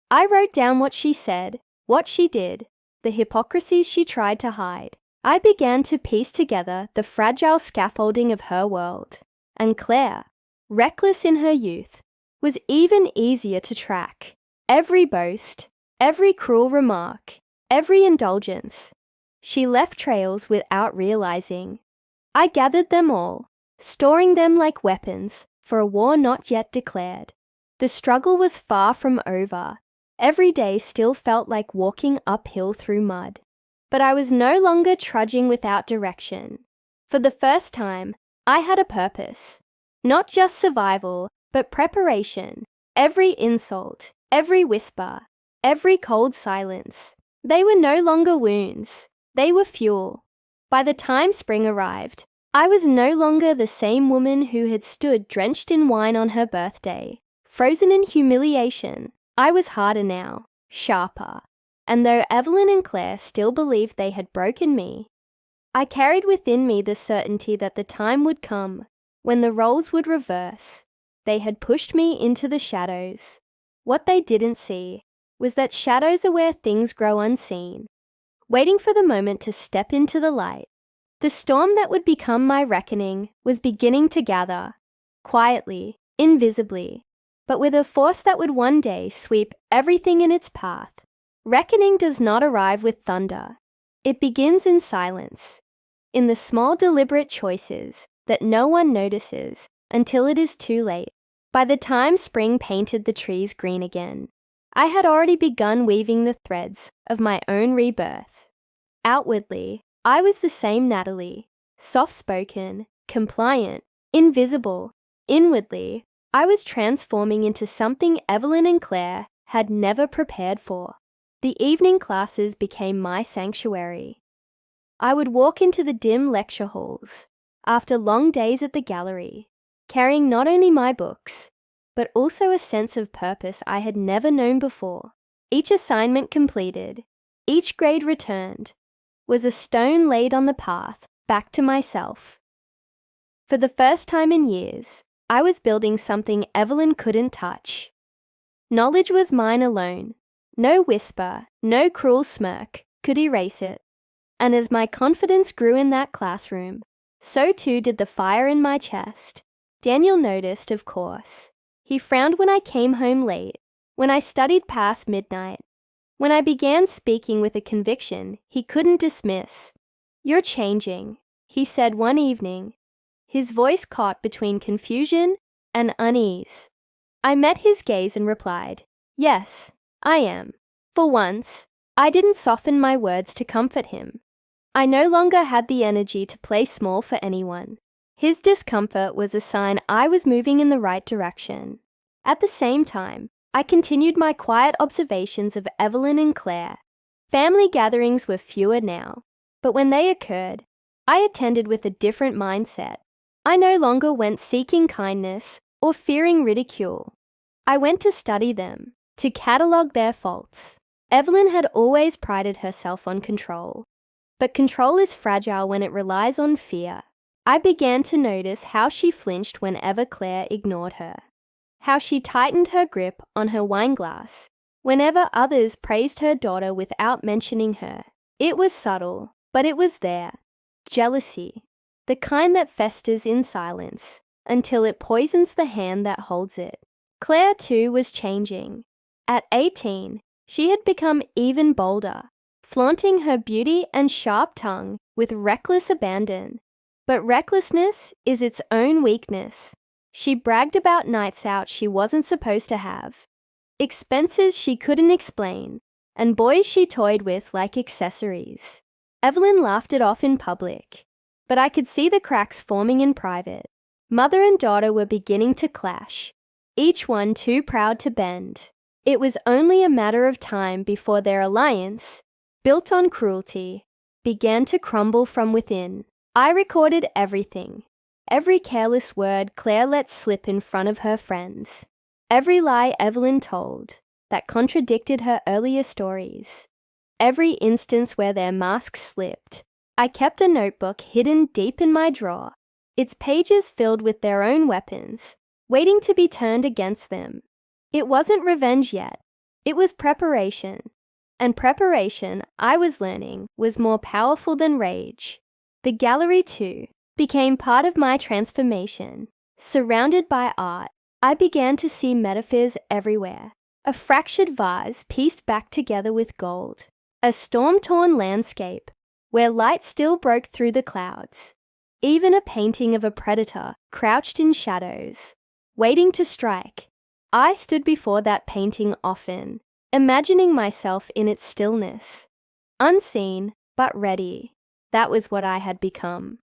A: I wrote down what she said, what she did, the hypocrisies she tried to hide. I began to piece together the fragile scaffolding of her world. And Claire, reckless in her youth, was even easier to track. Every boast, every cruel remark, every indulgence. She left trails without realizing. I gathered them all, storing them like weapons for a war not yet declared. The struggle was far from over. Every day still felt like walking uphill through mud. But I was no longer trudging without direction. For the first time, I had a purpose. Not just survival, but preparation. Every insult, every whisper, every cold silence. They were no longer wounds. They were fuel. By the time spring arrived, I was no longer the same woman who had stood drenched in wine on her birthday, frozen in humiliation. I was harder now, sharper. And though Evelyn and Claire still believed they had broken me, I carried within me the certainty that the time would come when the roles would reverse. They had pushed me into the shadows. What they didn't see was that shadows are where things grow unseen, waiting for the moment to step into the light. The storm that would become my reckoning was beginning to gather, quietly, invisibly, but with a force that would one day sweep everything in its path. Reckoning does not arrive with thunder. It begins in silence, in the small deliberate choices that no one notices until it is too late. By the time spring painted the trees green again, I had already begun weaving the threads of my own rebirth. Outwardly, I was the same Natalie, soft-spoken, compliant, invisible. Inwardly, I was transforming into something Evelyn and Claire had never prepared for. The evening classes became my sanctuary. I would walk into the dim lecture halls after long days at the gallery, carrying not only my books, but also a sense of purpose I had never known before. Each assignment completed, each grade returned, was a stone laid on the path back to myself. For the first time in years, I was building something Evelyn couldn't touch. Knowledge was mine alone. No whisper, no cruel smirk could erase it. And as my confidence grew in that classroom, so too did the fire in my chest. Daniel noticed, of course. He frowned when I came home late, when I studied past midnight, when I began speaking with a conviction he couldn't dismiss. "You're changing," he said one evening, his voice caught between confusion and unease. I met his gaze and replied, "Yes, I am." For once, I didn't soften my words to comfort him. I no longer had the energy to play small for anyone. His discomfort was a sign I was moving in the right direction. At the same time, I continued my quiet observations of Evelyn and Claire. Family gatherings were fewer now, but when they occurred, I attended with a different mindset. I no longer went seeking kindness or fearing ridicule. I went to study them, to catalogue their faults. Evelyn had always prided herself on control, but control is fragile when it relies on fear. I began to notice how she flinched whenever Claire ignored her, how she tightened her grip on her wine glass whenever others praised her daughter without mentioning her. It was subtle, but it was there. Jealousy, the kind that festers in silence until it poisons the hand that holds it. Claire, too, was changing. At 18, she had become even bolder, flaunting her beauty and sharp tongue with reckless abandon. But recklessness is its own weakness. She bragged about nights out she wasn't supposed to have, expenses she couldn't explain, and boys she toyed with like accessories. Evelyn laughed it off in public, but I could see the cracks forming in private. Mother and daughter were beginning to clash, each one too proud to bend. It was only a matter of time before their alliance, built on cruelty, began to crumble from within. I recorded everything, every careless word Claire let slip in front of her friends, every lie Evelyn told that contradicted her earlier stories, every instance where their masks slipped. I kept a notebook hidden deep in my drawer, its pages filled with their own weapons, waiting to be turned against them. It wasn't revenge yet. It was preparation. And preparation, I was learning, was more powerful than rage. The gallery, too, became part of my transformation. Surrounded by art, I began to see metaphors everywhere. A fractured vase pieced back together with gold. A storm-torn landscape where light still broke through the clouds. Even a painting of a predator crouched in shadows, waiting to strike. I stood before that painting often, imagining myself in its stillness. Unseen, but ready. That was what I had become.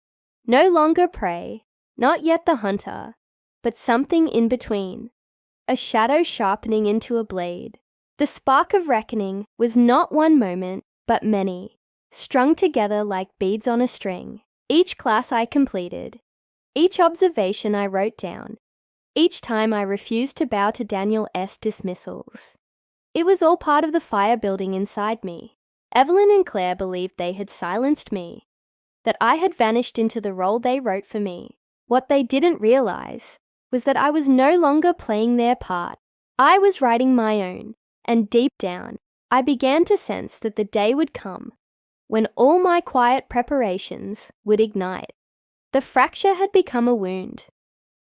A: No longer prey, not yet the hunter, but something in between. A shadow sharpening into a blade. The spark of reckoning was not one moment, but many, strung together like beads on a string. Each class I completed, each observation I wrote down, each time I refused to bow to Daniel S. dismissals. It was all part of the fire building inside me. Evelyn and Claire believed they had silenced me, that I had vanished into the role they wrote for me. What they didn't realize was that I was no longer playing their part. I was writing my own, and deep down, I began to sense that the day would come when all my quiet preparations would ignite. The fracture had become a wound,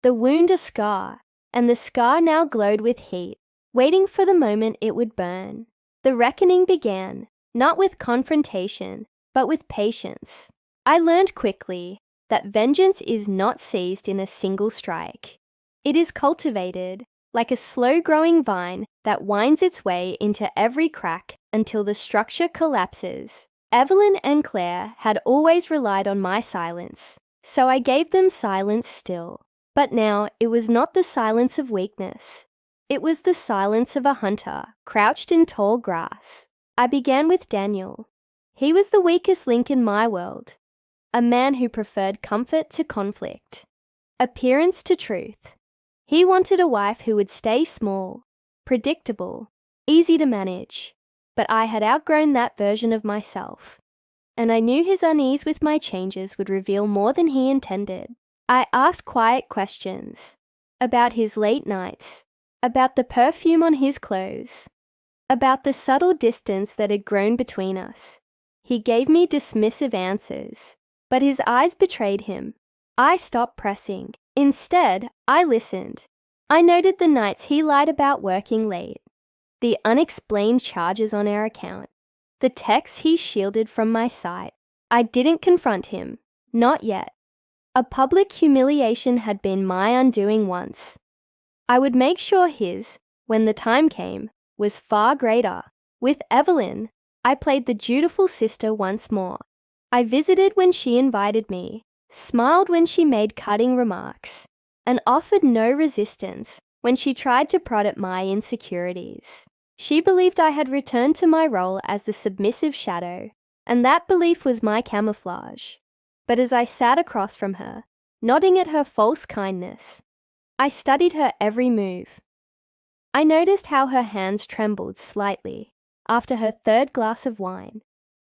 A: the wound a scar, and the scar now glowed with heat, waiting for the moment it would burn. The reckoning began, not with confrontation, but with patience. I learned quickly that vengeance is not seized in a single strike. It is cultivated like a slow-growing vine that winds its way into every crack until the structure collapses. Evelyn and Claire had always relied on my silence, so I gave them silence still. But now it was not the silence of weakness. It was the silence of a hunter crouched in tall grass. I began with Daniel. He was the weakest link in my world, a man who preferred comfort to conflict, appearance to truth. He wanted a wife who would stay small, predictable, easy to manage. But I had outgrown that version of myself, and I knew his unease with my changes would reveal more than he intended. I asked quiet questions about his late nights, about the perfume on his clothes, about the subtle distance that had grown between us. He gave me dismissive answers, but his eyes betrayed him. I stopped pressing. Instead, I listened. I noted the nights he lied about working late, the unexplained charges on our account, the texts he shielded from my sight. I didn't confront him, not yet. A public humiliation had been my undoing once. I would make sure his, when the time came, was far greater. With Evelyn, I played the dutiful sister once more. I visited when she invited me, smiled when she made cutting remarks, and offered no resistance when she tried to prod at my insecurities. She believed I had returned to my role as the submissive shadow, and that belief was my camouflage. But as I sat across from her, nodding at her false kindness, I studied her every move. I noticed how her hands trembled slightly after her third glass of wine,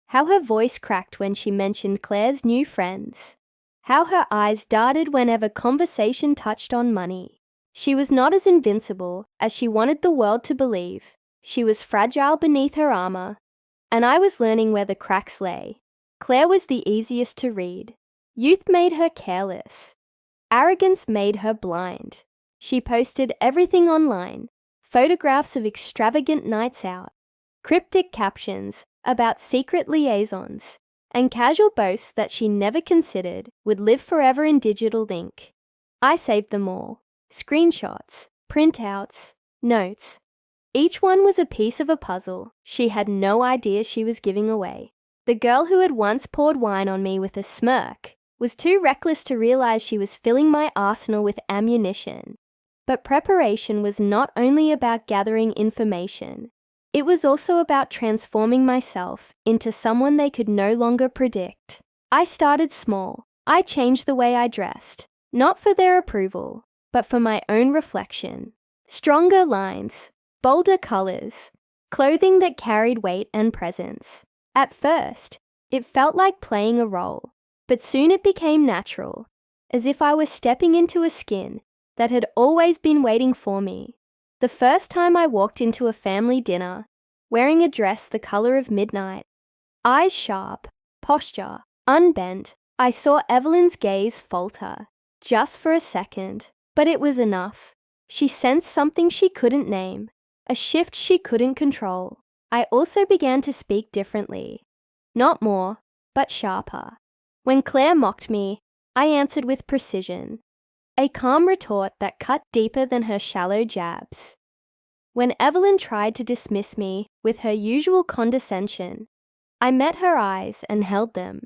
A: how her voice cracked when she mentioned Claire's new friends, how her eyes darted whenever conversation touched on money. She was not as invincible as she wanted the world to believe. She was fragile beneath her armor, and I was learning where the cracks lay. Claire was the easiest to read. Youth made her careless. Arrogance made her blind. She posted everything online, photographs of extravagant nights out, cryptic captions about secret liaisons, and casual boasts that she never considered would live forever in digital ink. I saved them all. Screenshots, printouts, notes. Each one was a piece of a puzzle she had no idea she was giving away. The girl who had once poured wine on me with a smirk was too reckless to realize she was filling my arsenal with ammunition. But preparation was not only about gathering information. It was also about transforming myself into someone they could no longer predict. I started small. I changed the way I dressed, not for their approval, but for my own reflection. Stronger lines, bolder colors, clothing that carried weight and presence. At first, it felt like playing a role, but soon it became natural, as if I was stepping into a skin that had always been waiting for me. The first time I walked into a family dinner, wearing a dress the color of midnight, eyes sharp, posture unbent, I saw Evelyn's gaze falter, just for a second, but it was enough. She sensed something she couldn't name, a shift she couldn't control. I also began to speak differently. Not more, but sharper. When Claire mocked me, I answered with precision, a calm retort that cut deeper than her shallow jabs. When Evelyn tried to dismiss me with her usual condescension, I met her eyes and held them,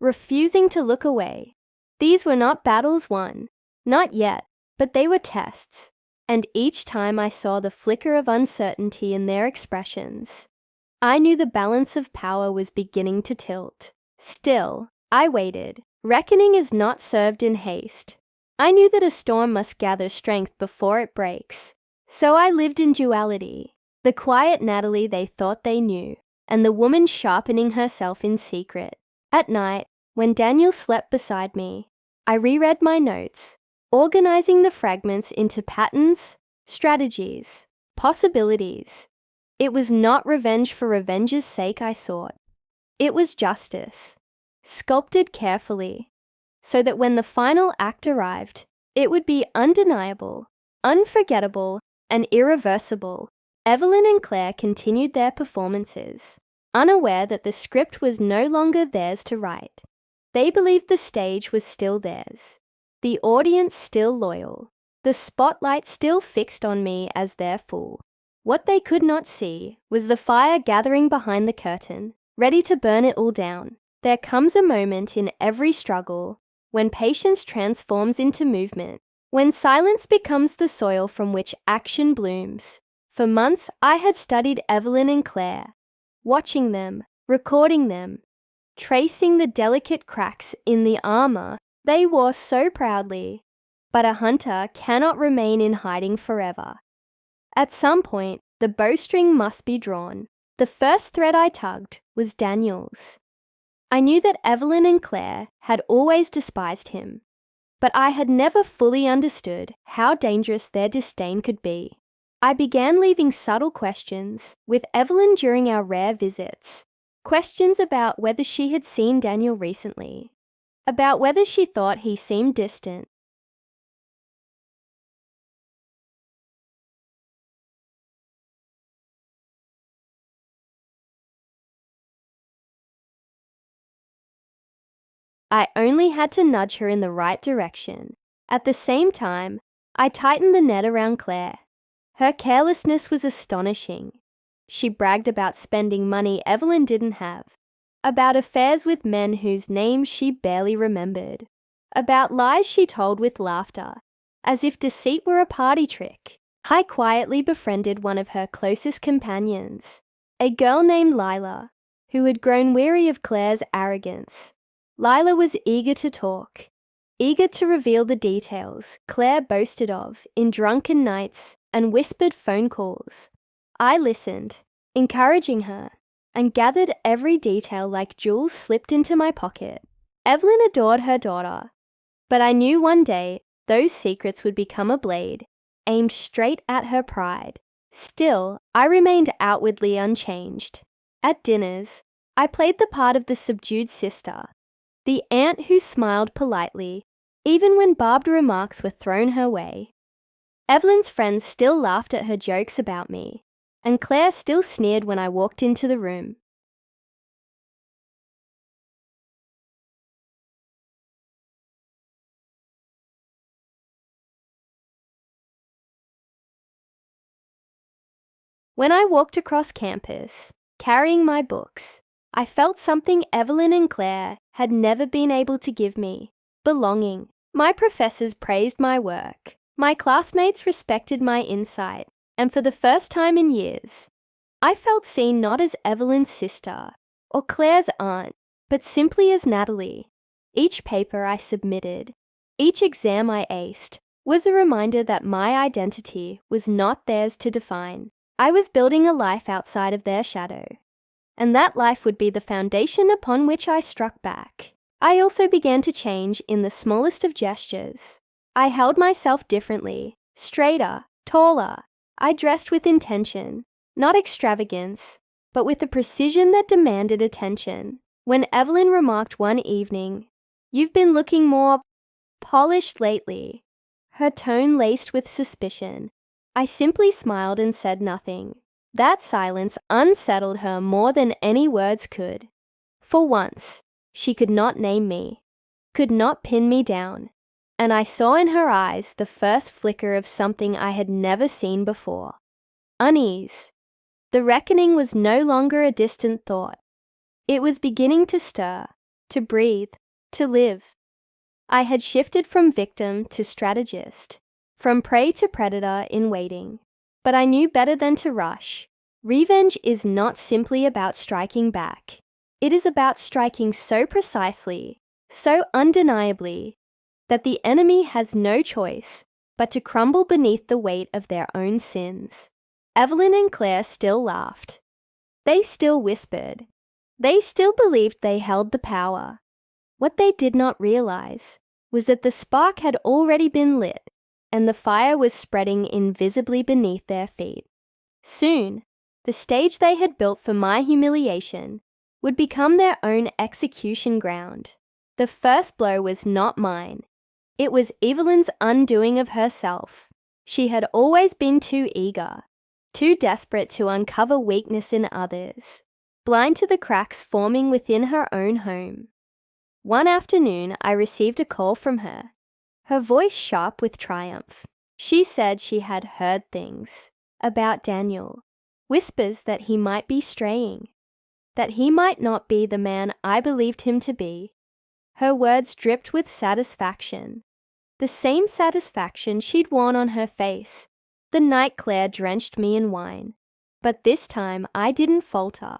A: refusing to look away. These were not battles won, not yet, but they were tests, and each time I saw the flicker of uncertainty in their expressions, I knew the balance of power was beginning to tilt. Still, I waited. Reckoning is not served in haste. I knew that a storm must gather strength before it breaks. So I lived in duality, the quiet Natalie they thought they knew, and the woman sharpening herself in secret. At night, when Daniel slept beside me, I reread my notes, organizing the fragments into patterns, strategies, possibilities. It was not revenge for revenge's sake I sought. It was justice, sculpted carefully, so that when the final act arrived, it would be undeniable, unforgettable, and irreversible. Evelyn and Claire continued their performances, unaware that the script was no longer theirs to write. They believed the stage was still theirs, the audience still loyal, the spotlight still fixed on me as their fool. What they could not see was the fire gathering behind the curtain, ready to burn it all down. There comes a moment in every struggle when patience transforms into movement, when silence becomes the soil from which action blooms. For months, I had studied Evelyn and Claire, watching them, recording them, tracing the delicate cracks in the armor they wore so proudly. But a hunter cannot remain in hiding forever. At some point, the bowstring must be drawn. The first thread I tugged was Daniel's. I knew that Evelyn and Claire had always despised him, but I had never fully understood how dangerous their disdain could be. I began leaving subtle questions with Evelyn during our rare visits. Questions about whether she had seen Daniel recently, about whether she thought he seemed distant. I only had to nudge her in the right direction. At the same time, I tightened the net around Claire. Her carelessness was astonishing. She bragged about spending money Evelyn didn't have, about affairs with men whose names she barely remembered, about lies she told with laughter, as if deceit were a party trick. I quietly befriended one of her closest companions, a girl named Lila, who had grown weary of Claire's arrogance. Lila was eager to talk, eager to reveal the details Claire boasted of in drunken nights and whispered phone calls. I listened, encouraging her, and gathered every detail like jewels slipped into my pocket. Evelyn adored her daughter, but I knew one day those secrets would become a blade aimed straight at her pride. Still, I remained outwardly unchanged. At dinners, I played the part of the subdued sister, the aunt who smiled politely, even when barbed remarks were thrown her way. Evelyn's friends still laughed at her jokes about me, and Claire still sneered when I walked into the room. When I walked across campus, carrying my books, I felt something Evelyn and Claire had never been able to give me: belonging. My professors praised my work. My classmates respected my insight, and for the first time in years, I felt seen not as Evelyn's sister or Claire's aunt, but simply as Natalie. Each paper I submitted, each exam I aced, was a reminder that my identity was not theirs to define. I was building a life outside of their shadow, and that life would be the foundation upon which I struck back. I also began to change in the smallest of gestures. I held myself differently, straighter, taller. I dressed with intention, not extravagance, but with a precision that demanded attention. When Evelyn remarked one evening, "You've been looking more polished lately," her tone laced with suspicion, I simply smiled and said nothing. That silence unsettled her more than any words could. For once, she could not name me, could not pin me down, and I saw in her eyes the first flicker of something I had never seen before: unease. The reckoning was no longer a distant thought. It was beginning to stir, to breathe, to live. I had shifted from victim to strategist, from prey to predator in waiting. But I knew better than to rush. Revenge is not simply about striking back. It is about striking so precisely, so undeniably, that the enemy has no choice but to crumble beneath the weight of their own sins. Evelyn and Claire still laughed. They still whispered. They still believed they held the power. What they did not realize was that the spark had already been lit, and the fire was spreading invisibly beneath their feet. Soon, the stage they had built for my humiliation would become their own execution ground. The first blow was not mine. It was Evelyn's undoing of herself. She had always been too eager, too desperate to uncover weakness in others, blind to the cracks forming within her own home. One afternoon, I received a call from her, her voice sharp with triumph. She said she had heard things about Daniel, whispers that he might be straying, that he might not be the man I believed him to be. Her words dripped with satisfaction, the same satisfaction she'd worn on her face the night Claire drenched me in wine. But this time I didn't falter.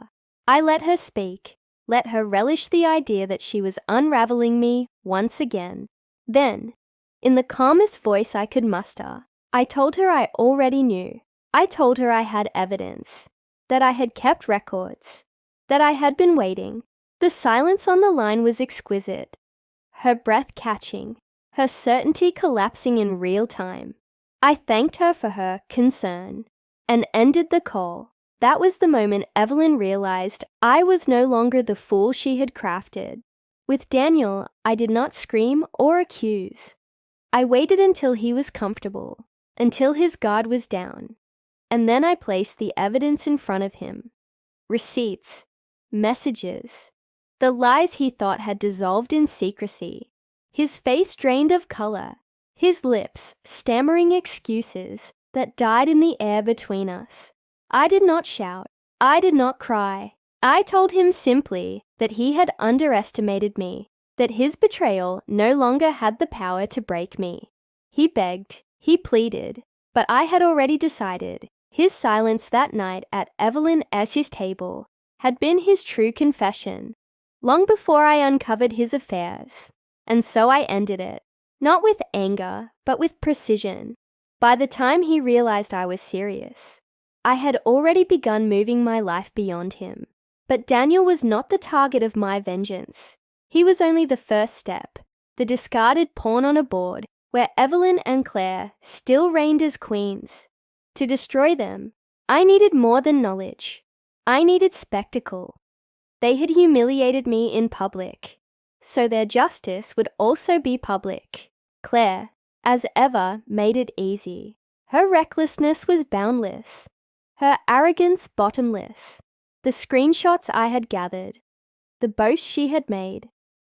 A: I let her speak, let her relish the idea that she was unraveling me once again. Then, in the calmest voice I could muster, I told her I already knew. I told her I had evidence, that I had kept records, that I had been waiting. The silence on the line was exquisite, her breath catching, her certainty collapsing in real time. I thanked her for her concern and ended the call. That was the moment Evelyn realized I was no longer the fool she had crafted. With Daniel, I did not scream or accuse. I waited until he was comfortable, until his guard was down, and then I placed the evidence in front of him. Receipts, messages, the lies he thought had dissolved in secrecy, his face drained of color, his lips stammering excuses that died in the air between us. I did not shout. I did not cry. I told him simply that he had underestimated me, that his betrayal no longer had the power to break me. He begged, he pleaded, but I had already decided. His silence that night at Evelyn S.'s table had been his true confession, long before I uncovered his affairs. And so I ended it, not with anger, but with precision. By the time he realized I was serious, I had already begun moving my life beyond him. But Daniel was not the target of my vengeance. He was only the first step, the discarded pawn on a board where Evelyn and Claire still reigned as queens. To destroy them, I needed more than knowledge. I needed spectacle. They had humiliated me in public, so their justice would also be public. Claire, as ever, made it easy. Her recklessness was boundless, her arrogance bottomless. The screenshots I had gathered, the boasts she had made,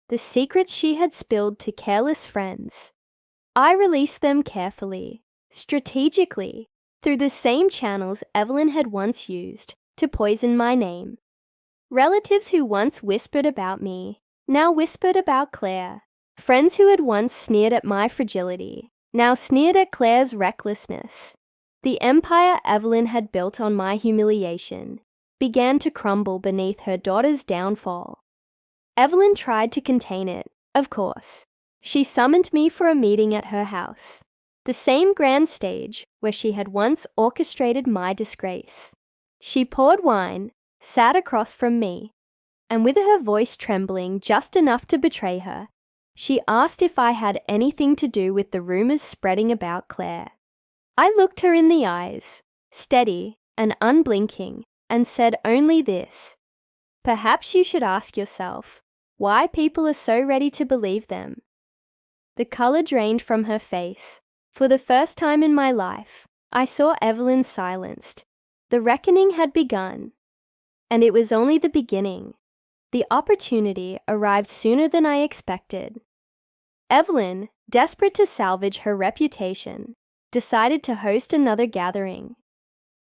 A: the secrets she had spilled to careless friends, I released them carefully, strategically, through the same channels Evelyn had once used to poison my name. Relatives who once whispered about me now whispered about Claire. Friends who had once sneered at my fragility now sneered at Claire's recklessness. The empire Evelyn had built on my humiliation began to crumble beneath her daughter's downfall. Evelyn tried to contain it, of course. She summoned me for a meeting at her house, the same grand stage where she had once orchestrated my disgrace. She poured wine, sat across from me, and with her voice trembling just enough to betray her, she asked if I had anything to do with the rumors spreading about Claire. I looked her in the eyes, steady and unblinking, and said only this: "Perhaps you should ask yourself why people are so ready to believe them." The color drained from her face. For the first time in my life, I saw Evelyn silenced. The reckoning had begun. And it was only the beginning. The opportunity arrived sooner than I expected. Evelyn, desperate to salvage her reputation, decided to host another gathering.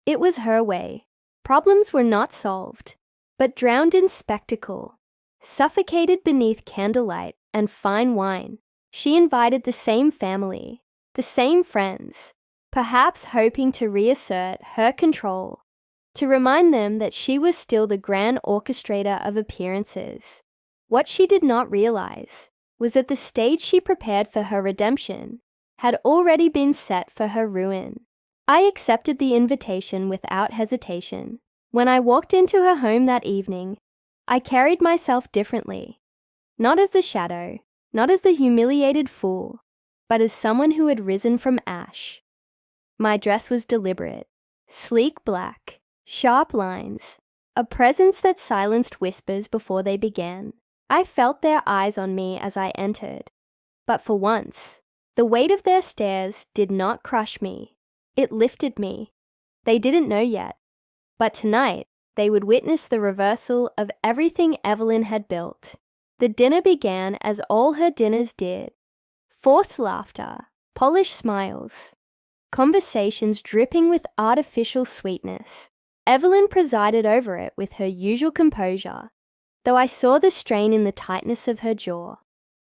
A: It was her way. Problems were not solved, but drowned in spectacle. Suffocated beneath candlelight and fine wine, she invited the same family, the same friends, perhaps hoping to reassert her control, to remind them that she was still the grand orchestrator of appearances. What she did not realize was that the stage she prepared for her redemption had already been set for her ruin. I accepted the invitation without hesitation. When I walked into her home that evening, I carried myself differently. Not as the shadow, not as the humiliated fool, but as someone who had risen from ash. My dress was deliberate, sleek black, sharp lines, a presence that silenced whispers before they began. I felt their eyes on me as I entered, but for once, the weight of their stares did not crush me. It lifted me. They didn't know yet, but tonight they would witness the reversal of everything Evelyn had built. The dinner began as all her dinners did. Forced laughter, polished smiles, conversations dripping with artificial sweetness. Evelyn presided over it with her usual composure, though I saw the strain in the tightness of her jaw,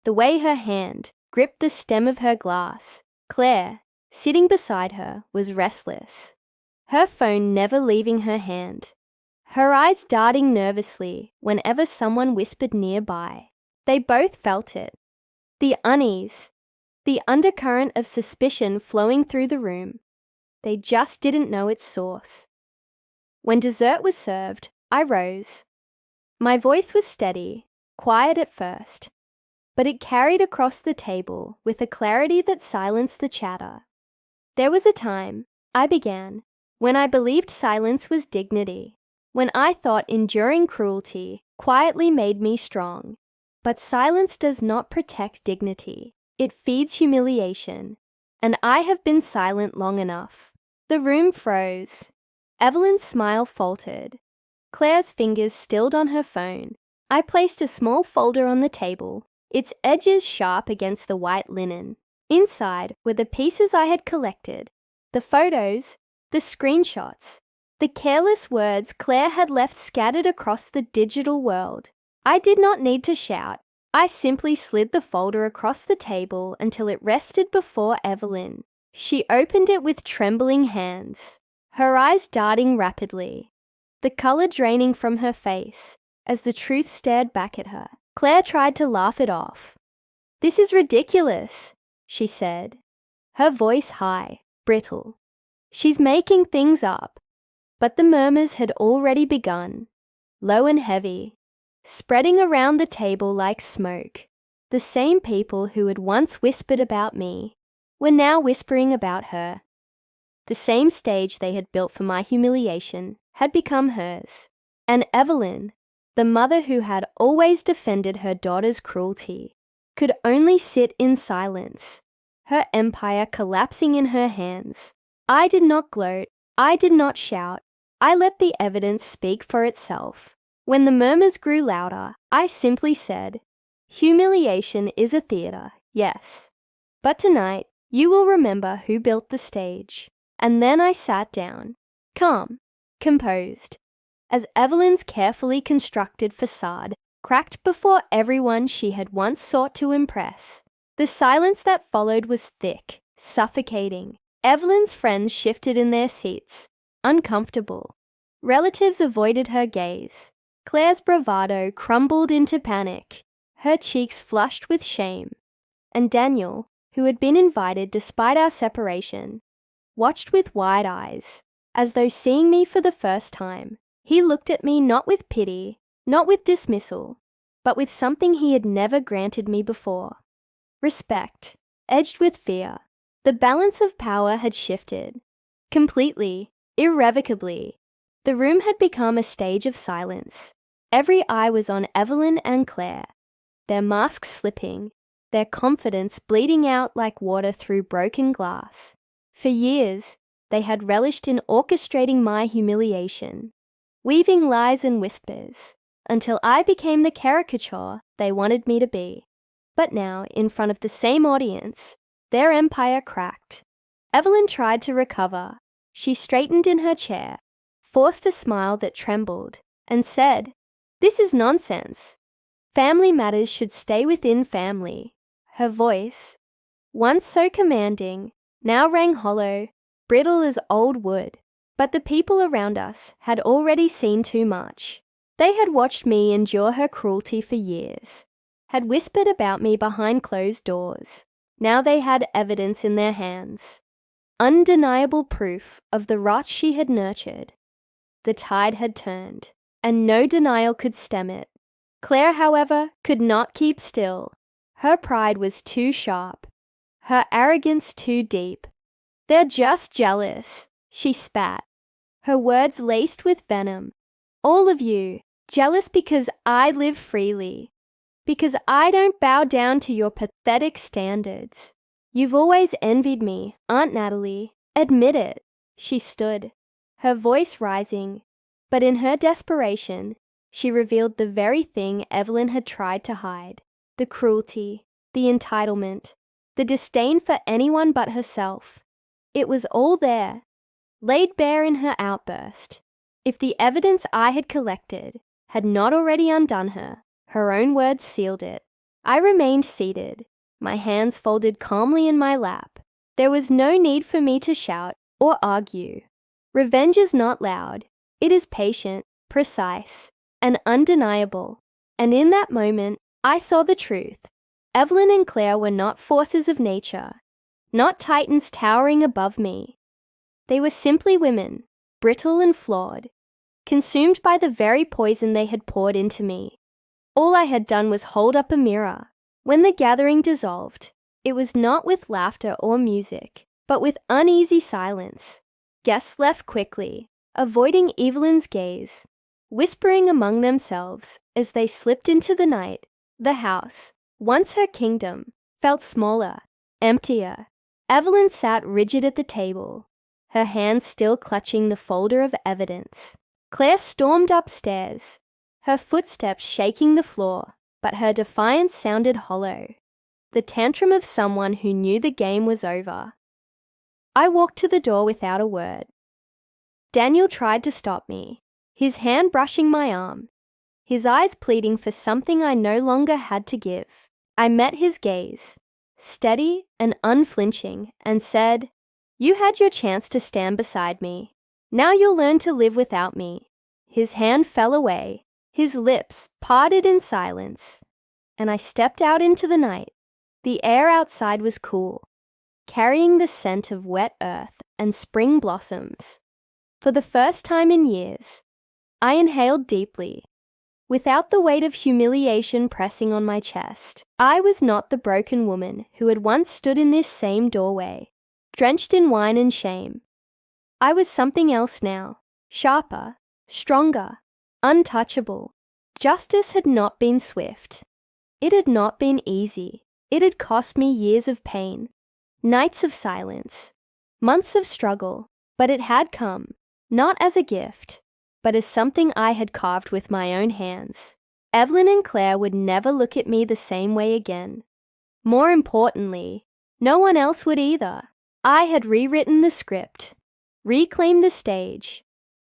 A: the way her hand gripped the stem of her glass. Claire, sitting beside her, was restless, her phone never leaving her hand, her eyes darting nervously whenever someone whispered nearby. They both felt it. The unease, the undercurrent of suspicion flowing through the room. They just didn't know its source. When dessert was served, I rose. My voice was steady, quiet at first, but it carried across the table with a clarity that silenced the chatter. There was a time, I began, when I believed silence was dignity, when I thought enduring cruelty quietly made me strong. But silence does not protect dignity. It feeds humiliation, and I have been silent long enough. The room froze. Evelyn's smile faltered. Claire's fingers stilled on her phone. I placed a small folder on the table, its edges sharp against the white linen. Inside were the pieces I had collected, the photos, the screenshots, the careless words Claire had left scattered across the digital world. I did not need to shout. I simply slid the folder across the table until it rested before Evelyn. She opened it with trembling hands, her eyes darting rapidly, the color draining from her face as the truth stared back at her. Claire tried to laugh it off. "This is ridiculous," she said, her voice high, brittle. "She's making things up." But the murmurs had already begun, low and heavy, spreading around the table like smoke. The same people who had once whispered about me were now whispering about her. The same stage they had built for my humiliation had become hers. And Evelyn, the mother who had always defended her daughter's cruelty, could only sit in silence, her empire collapsing in her hands. I did not gloat, I did not shout, I let the evidence speak for itself. When the murmurs grew louder, I simply said, "Humiliation is a theater, yes. But tonight, you will remember who built the stage." And then I sat down, calm, composed, as Evelyn's carefully constructed facade cracked before everyone she had once sought to impress. The silence that followed was thick, suffocating. Evelyn's friends shifted in their seats, uncomfortable. Relatives avoided her gaze. Claire's bravado crumbled into panic, her cheeks flushed with shame. And Daniel, who had been invited despite our separation, watched with wide eyes, as though seeing me for the first time. He looked at me not with pity, not with dismissal, but with something he had never granted me before. Respect, edged with fear. The balance of power had shifted. Completely, irrevocably. The room had become a stage of silence. Every eye was on Evelyn and Claire, their masks slipping, their confidence bleeding out like water through broken glass. For years, they had relished in orchestrating my humiliation, weaving lies and whispers, until I became the caricature they wanted me to be. But now, in front of the same audience, their empire cracked. Evelyn tried to recover. She straightened in her chair, forced a smile that trembled, and said, "This is nonsense. Family matters should stay within family." Her voice, once so commanding, now rang hollow, brittle as old wood. But the people around us had already seen too much. They had watched me endure her cruelty for years, had whispered about me behind closed doors. Now they had evidence in their hands, undeniable proof of the rot she had nurtured. The tide had turned, and no denial could stem it. Claire, however, could not keep still. Her pride was too sharp, her arrogance too deep. "They're just jealous," she spat, her words laced with venom. "All of you, jealous because I live freely, because I don't bow down to your pathetic standards. You've always envied me, Aunt Natalie. Admit it." She stood, her voice rising, but in her desperation, she revealed the very thing Evelyn had tried to hide: the cruelty, the entitlement, the disdain for anyone but herself. It was all there, laid bare in her outburst. If the evidence I had collected had not already undone her, her own words sealed it. I remained seated, my hands folded calmly in my lap. There was no need for me to shout or argue. Revenge is not loud. It is patient, precise, and undeniable. And in that moment, I saw the truth. Evelyn and Claire were not forces of nature, not titans towering above me. They were simply women, brittle and flawed, consumed by the very poison they had poured into me. All I had done was hold up a mirror. When the gathering dissolved, it was not with laughter or music, but with uneasy silence. Guests left quickly, avoiding Evelyn's gaze, whispering among themselves as they slipped into the night. The house, once her kingdom, felt smaller, emptier. Evelyn sat rigid at the table, her hands still clutching the folder of evidence. Claire stormed upstairs, her footsteps shaking the floor, but her defiance sounded hollow, the tantrum of someone who knew the game was over. I walked to the door without a word. Daniel tried to stop me, his hand brushing my arm, his eyes pleading for something I no longer had to give. I met his gaze, steady and unflinching, and said, "You had your chance to stand beside me. Now you'll learn to live without me." His hand fell away, his lips parted in silence, and I stepped out into the night. The air outside was cool, carrying the scent of wet earth and spring blossoms. For the first time in years, I inhaled deeply. without the weight of humiliation pressing on my chest. I was not the broken woman who had once stood in this same doorway, drenched in wine and shame. I was something else now, sharper, stronger, untouchable. Justice had not been swift. It had not been easy. It had cost me years of pain, nights of silence, months of struggle, but it had come, not as a gift, but as something I had carved with my own hands. Evelyn and Claire would never look at me the same way again. More importantly, no one else would either. I had rewritten the script, reclaimed the stage,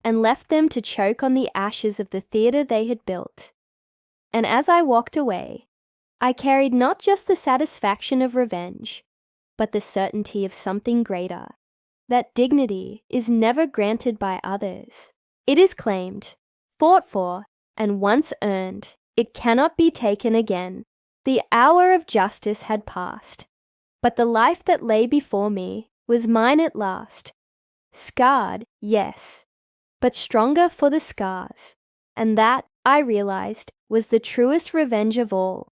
A: and left them to choke on the ashes of the theater they had built. And as I walked away, I carried not just the satisfaction of revenge, but the certainty of something greater, that dignity is never granted by others. It is claimed, fought for, and once earned. It cannot be taken again. The hour of justice had passed, but the life that lay before me was mine at last. Scarred, yes, but stronger for the scars, and that, I realized, was the truest revenge of all.